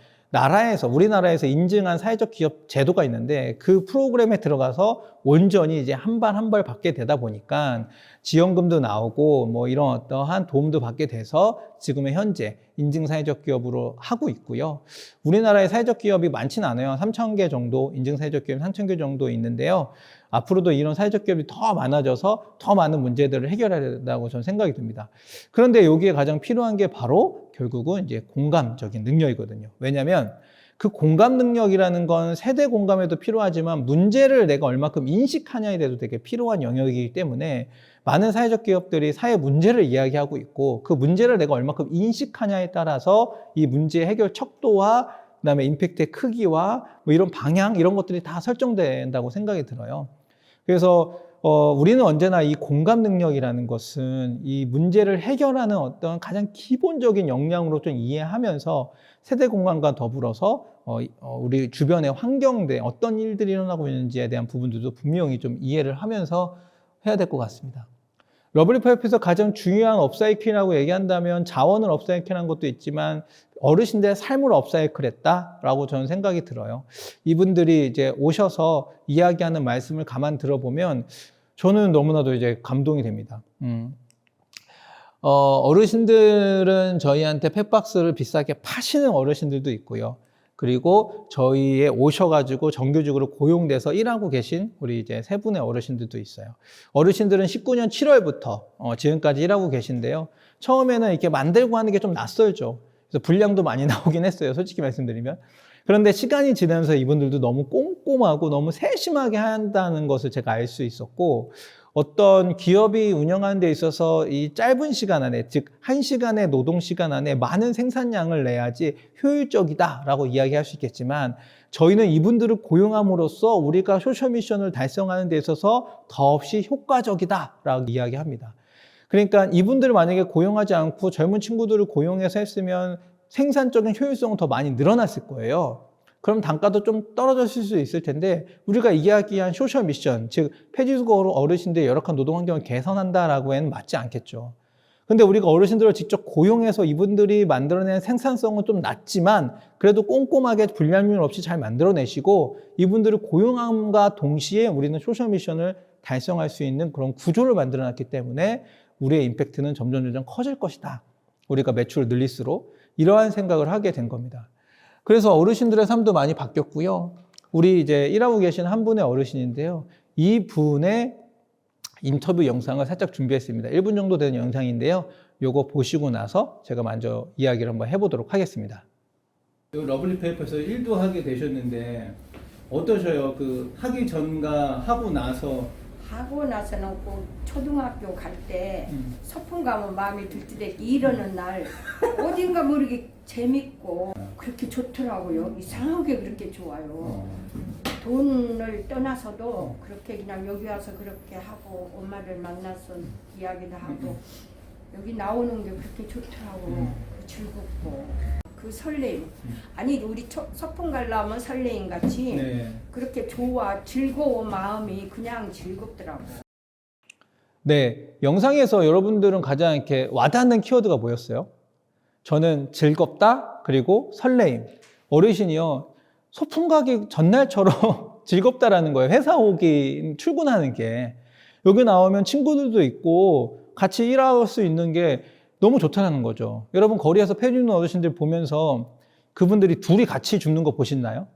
우리나라에서 인증한 사회적 기업 제도가 있는데 그 프로그램에 들어가서 온전히 이제 한 발 한 발 받게 되다 보니까 지원금도 나오고 이런 어떠한 도움도 받게 돼서 지금의 현재 인증 사회적 기업으로 하고 있고요. 우리나라의 사회적 기업이 많지는 않아요. 3,000개 정도, 인증 사회적 기업이 3,000개 정도 있는데요. 앞으로도 이런 사회적 기업이 더 많아져서 더 많은 문제들을 해결해야 된다고 저는 생각이 듭니다. 그런데 여기에 가장 필요한 게 바로 결국은 이제 공감적인 능력이거든요. 왜냐하면 그 공감 능력이라는 건 세대 공감에도 필요하지만 문제를 내가 얼마큼 인식하냐에 대해서 되게 필요한 영역이기 때문에 많은 사회적 기업들이 사회 문제를 이야기하고 있고 그 문제를 내가 얼마큼 인식하냐에 따라서 이 문제 해결 척도와 그다음에 임팩트의 크기와 이런 방향 이런 것들이 다 설정된다고 생각이 들어요. 그래서 우리는 언제나 이 공감 능력이라는 것은 이 문제를 해결하는 어떤 가장 기본적인 역량으로 좀 이해하면서 세대 공감과 더불어서 우리 주변의 환경대 어떤 일들이 일어나고 있는지에 대한 부분들도 분명히 좀 이해를 하면서 해야 될 것 같습니다. 러블리 파이프에서 가장 중요한 업사이클이라고 얘기한다면 자원을 업사이클한 것도 있지만 어르신들의 삶을 업사이클했다라고 저는 생각이 들어요. 이분들이 이제 오셔서 이야기하는 말씀을 가만 들어보면 저는 너무나도 이제 감동이 됩니다. 어르신들은 저희한테 펫박스를 비싸게 파시는 어르신들도 있고요. 그리고 저희에 오셔가지고 정규직으로 고용돼서 일하고 계신 우리 이제 세 분의 어르신들도 있어요. 어르신들은 19년 7월부터 지금까지 일하고 계신데요. 처음에는 이렇게 만들고 하는 게 좀 낯설죠. 그래서 분량도 많이 나오긴 했어요. 솔직히 말씀드리면. 그런데 시간이 지나면서 이분들도 너무 꼼꼼하고 너무 세심하게 한다는 것을 제가 알 수 있었고, 어떤 기업이 운영하는 데 있어서 이 짧은 시간 안에, 즉 1시간의 노동 시간 안에 많은 생산량을 내야지 효율적이다라고 이야기할 수 있겠지만 저희는 이분들을 고용함으로써 우리가 소셜 미션을 달성하는 데 있어서 더없이 효과적이다라고 이야기합니다. 그러니까 이분들을 만약에 고용하지 않고 젊은 친구들을 고용해서 했으면 생산적인 효율성은 더 많이 늘어났을 거예요. 그럼 단가도 좀 떨어졌을 수 있을 텐데 우리가 이야기한 소셜 미션, 즉 폐지수거 어르신들의 열악한 노동 환경을 개선한다라고 해는 맞지 않겠죠. 근데 우리가 어르신들을 직접 고용해서 이분들이 만들어낸 생산성은 좀 낮지만 그래도 꼼꼼하게 불량률 없이 잘 만들어내시고 이분들을 고용함과 동시에 우리는 소셜 미션을 달성할 수 있는 그런 구조를 만들어놨기 때문에 우리의 임팩트는 점점 커질 것이다. 우리가 매출을 늘릴수록 이러한 생각을 하게 된 겁니다. 그래서 어르신들의 삶도 많이 바뀌었고요. 우리 이제 일하고 계신 한 분의 어르신인데요. 이 분의 인터뷰 영상을 살짝 준비했습니다. 1분 정도 되는 영상인데요. 요거 보시고 나서 제가 먼저 이야기를 한번 해보도록 하겠습니다. 러블리 페이퍼에서 일도 하게 되셨는데 어떠셔요? 그 하기 전과 하고 나서. 하고 나서는 꼭 초등학교 갈 때 소풍 가면 마음이 들뜨대 이러는 날 어딘가 모르게 재밌고 그렇게 좋더라고요. 이상하게 그렇게 좋아요. 돈을 떠나서도 그렇게 그냥 여기 와서 그렇게 하고 엄마를 만나서 이야기도 하고 여기 나오는 게 그렇게 좋더라고. 즐겁고 그 설레임. 아니 우리 소풍 가려면 설레임 같이 네. 그렇게 좋아 즐거워 마음이 그냥 즐겁더라고. 네, 영상에서 여러분들은 가장 이렇게 와닿는 키워드가 뭐였어요? 저는 즐겁다 그리고 설레임. 어르신이요 소풍 가기 전날처럼 즐겁다라는 거예요. 회사 오기 출근하는 게 여기 나오면 친구들도 있고 같이 일할 수 있는 게 너무 좋다는 거죠. 여러분 거리에서 폐주는 어르신들 보면서 그분들이 둘이 같이 죽는 거 보셨나요?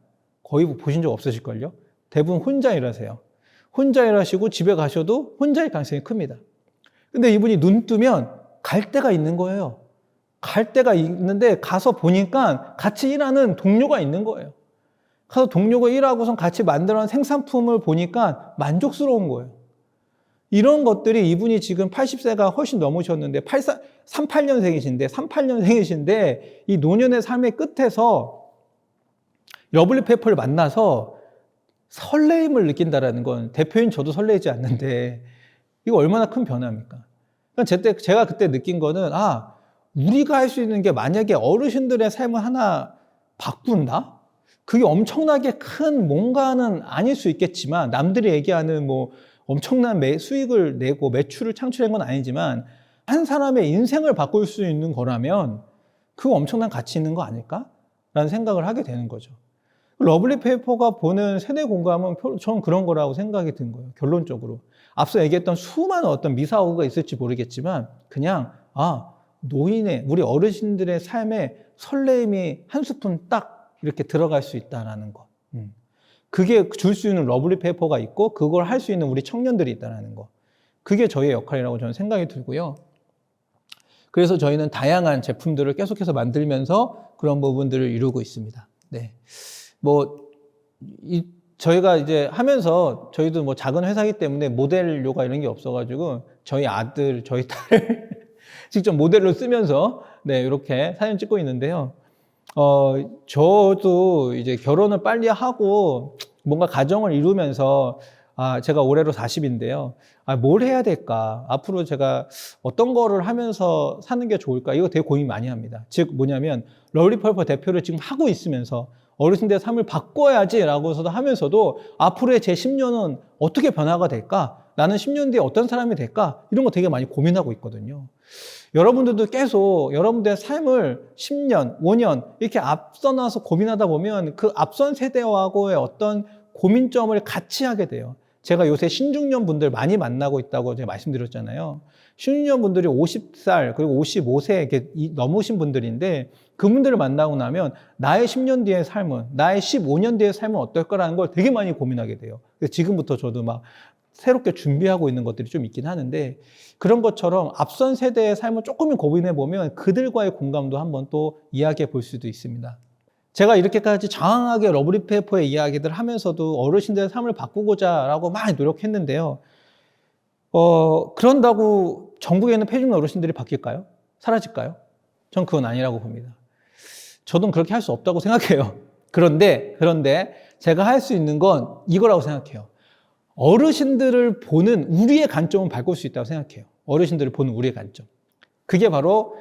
거의 보신 적 없으실걸요? 대부분 혼자 일하세요. 혼자 일하시고 집에 가셔도 혼자일 가능성이 큽니다. 근데 이분이 눈 뜨면 갈 데가 있는 거예요. 갈 데가 있는데 가서 보니까 같이 일하는 동료가 있는 거예요. 가서 동료가 일하고선 같이 만들어낸 생산품을 보니까 만족스러운 거예요. 이런 것들이 이분이 지금 80세가 훨씬 넘으셨는데 38년생이신데 이 노년의 삶의 끝에서 러블리 페이퍼를 만나서 설레임을 느낀다라는 건 대표인 저도 설레지 않는데 이거 얼마나 큰 변화입니까? 그러니까 제가 그때 느낀 거는 우리가 할 수 있는 게 만약에 어르신들의 삶을 하나 바꾼다? 그게 엄청나게 큰 뭔가는 아닐 수 있겠지만 남들이 얘기하는 뭐 엄청난 수익을 내고 매출을 창출한 건 아니지만 한 사람의 인생을 바꿀 수 있는 거라면 그거 엄청난 가치 있는 거 아닐까? 라는 생각을 하게 되는 거죠. 러블리 페이퍼가 보는 세대 공감은 저는 그런 거라고 생각이 든 거예요. 결론적으로. 앞서 얘기했던 수많은 어떤 미사오가 있을지 모르겠지만 그냥 노인의 우리 어르신들의 삶에 설레임이 한 스푼 딱 이렇게 들어갈 수 있다는 거. 그게 줄 수 있는 러블리 페이퍼가 있고 그걸 할 수 있는 우리 청년들이 있다는 거. 그게 저희의 역할이라고 저는 생각이 들고요. 그래서 저희는 다양한 제품들을 계속해서 만들면서 그런 부분들을 이루고 있습니다. 네. 저희가 이제 하면서 저희도 뭐 작은 회사이기 때문에 모델료가 이런 게 없어가지고 저희 아들, 저희 딸을 직접 모델로 쓰면서 이렇게 사진 찍고 있는데요. 저도 이제 결혼을 빨리 하고 뭔가 가정을 이루면서 제가 올해로 40인데요. 뭘 해야 될까? 앞으로 제가 어떤 거를 하면서 사는 게 좋을까? 이거 되게 고민 많이 합니다. 즉 뭐냐면 러블리 페이퍼 대표를 지금 하고 있으면서 어르신들의 삶을 바꿔야지라고서도 하면서도 앞으로의 제 10년은 어떻게 변화가 될까? 나는 10년 뒤에 어떤 사람이 될까? 이런 거 되게 많이 고민하고 있거든요. 여러분들도 계속 여러분들의 삶을 10년, 5년 이렇게 앞서 나서 고민하다 보면 그 앞선 세대하고의 어떤 고민점을 같이 하게 돼요. 제가 요새 신중년 분들 많이 만나고 있다고 제가 말씀드렸잖아요. 신중년 분들이 50살 그리고 55세 이렇게 넘으신 분들인데 그분들을 만나고 나면 나의 10년 뒤의 삶은, 나의 15년 뒤의 삶은 어떨까라는 걸 되게 많이 고민하게 돼요. 그래서 지금부터 저도 막 새롭게 준비하고 있는 것들이 좀 있긴 하는데 그런 것처럼 앞선 세대의 삶을 조금은 고민해 보면 그들과의 공감도 한번 또 이야기해 볼 수도 있습니다. 제가 이렇게까지 장황하게 러블리 페이퍼의 이야기들 하면서도 어르신들의 삶을 바꾸고자 라고 많이 노력했는데요. 그런다고 전국에 있는 폐중년 어르신들이 바뀔까요? 사라질까요? 전 그건 아니라고 봅니다. 저도 그렇게 할 수 없다고 생각해요. 그런데 제가 할 수 있는 건 이거라고 생각해요. 어르신들을 보는 우리의 관점은 바꿀 수 있다고 생각해요. 어르신들을 보는 우리의 관점. 그게 바로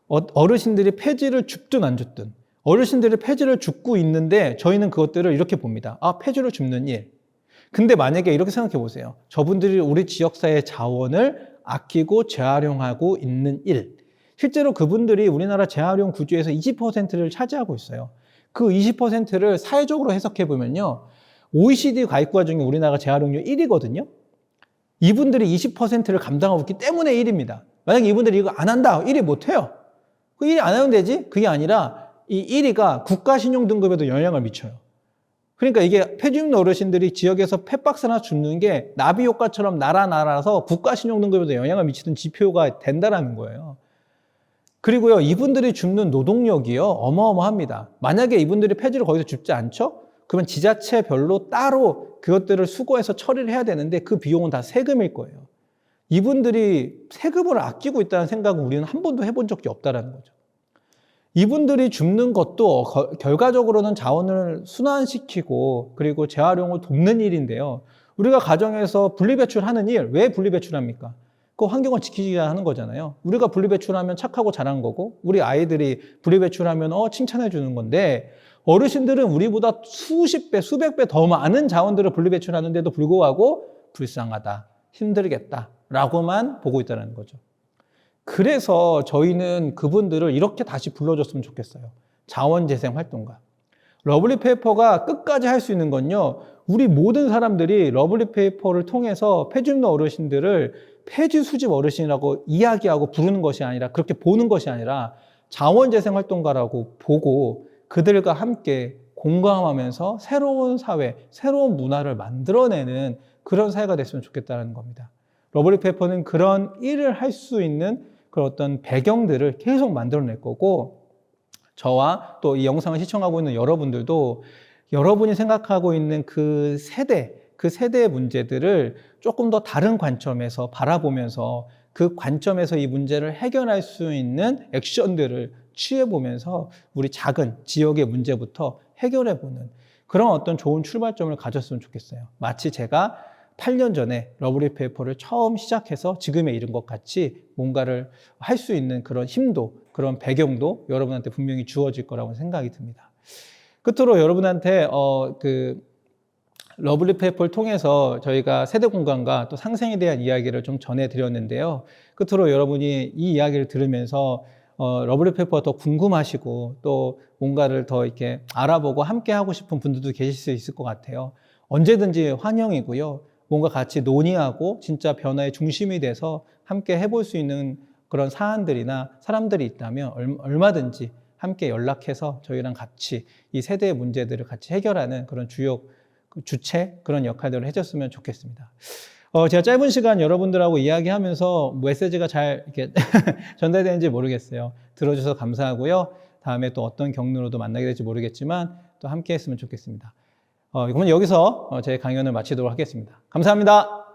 어르신들이 폐지를 줍든 안 줍든 어르신들이 폐지를 줍고 있는데 저희는 그것들을 이렇게 봅니다. 아, 폐지를 줍는 일. 근데 만약에 이렇게 생각해 보세요. 저분들이 우리 지역사회의 자원을 아끼고 재활용하고 있는 일. 실제로 그분들이 우리나라 재활용 구조에서 20%를 차지하고 있어요. 그 20%를 사회적으로 해석해 보면요. OECD 가입국가 중에 우리나라가 재활용률 1위거든요. 이분들이 20%를 감당하고 있기 때문에 1위입니다. 만약에 이분들이 이거 안 한다, 1위 못 해요. 그 1위 안 하면 되지? 그게 아니라 이 1위가 국가 신용 등급에도 영향을 미쳐요. 그러니까 이게 폐지 줍는 어르신들이 지역에서 폐박스 하나 줍는 게 나비 효과처럼 날아서 국가 신용 등급에도 영향을 미치는 지표가 된다라는 거예요. 그리고요, 이분들이 줍는 노동력이요, 어마어마합니다. 만약에 이분들이 폐지를 거기서 줍지 않죠? 그러면 지자체별로 따로 그것들을 수거해서 처리를 해야 되는데 그 비용은 다 세금일 거예요. 이분들이 세금을 아끼고 있다는 생각은 우리는 한 번도 해본 적이 없다는 거죠. 이분들이 줍는 것도 결과적으로는 자원을 순환시키고 그리고 재활용을 돕는 일인데요. 우리가 가정에서 분리배출하는 일, 왜 분리배출합니까? 그 환경을 지키기 위해 하는 거잖아요. 우리가 분리배출하면 착하고 잘한 거고 우리 아이들이 분리배출하면 칭찬해 주는 건데 어르신들은 우리보다 수십 배, 수백 배 더 많은 자원들을 분리배출하는데도 불구하고 불쌍하다, 힘들겠다 라고만 보고 있다는 거죠. 그래서 저희는 그분들을 이렇게 다시 불러줬으면 좋겠어요. 자원재생 활동가. 러블리페이퍼가 끝까지 할 수 있는 건요, 우리 모든 사람들이 러블리페이퍼를 통해서 폐지 줍는 어르신들을 폐지 수집 어르신이라고 이야기하고 부르는 것이 아니라, 그렇게 보는 것이 아니라 자원재생 활동가라고 보고 그들과 함께 공감하면서 새로운 사회, 새로운 문화를 만들어내는 그런 사회가 됐으면 좋겠다는 겁니다. 러블리페이퍼는 그런 일을 할 수 있는 그런 어떤 배경들을 계속 만들어낼 거고, 저와 또 이 영상을 시청하고 있는 여러분들도 여러분이 생각하고 있는 그 세대의 문제들을 조금 더 다른 관점에서 바라보면서 그 관점에서 이 문제를 해결할 수 있는 액션들을 취해보면서 우리 작은 지역의 문제부터 해결해보는 그런 어떤 좋은 출발점을 가졌으면 좋겠어요. 마치 제가 8년 전에 러블리페이퍼를 처음 시작해서 지금에 이른 것 같이 뭔가를 할 수 있는 그런 힘도, 그런 배경도 여러분한테 분명히 주어질 거라고 생각이 듭니다. 끝으로 여러분한테 러블리페이퍼를 통해서 저희가 세대 공간과 또 상생에 대한 이야기를 좀 전해드렸는데요. 끝으로 여러분이 이 이야기를 들으면서 러블리페이퍼가 더 궁금하시고 또 뭔가를 더 이렇게 알아보고 함께 하고 싶은 분들도 계실 수 있을 것 같아요. 언제든지 환영이고요. 뭔가 같이 논의하고 진짜 변화의 중심이 돼서 함께 해볼 수 있는 그런 사안들이나 사람들이 있다면 얼마든지 함께 연락해서 저희랑 같이 이 세대의 문제들을 같이 해결하는 그런 주체, 그런 역할들을 해줬으면 좋겠습니다. 제가 짧은 시간 여러분들하고 이야기하면서 메시지가 잘 이렇게 전달되는지 모르겠어요. 들어주셔서 감사하고요. 다음에 또 어떤 경로로도 만나게 될지 모르겠지만 또 함께 했으면 좋겠습니다. 그러면 여기서 제 강연을 마치도록 하겠습니다. 감사합니다.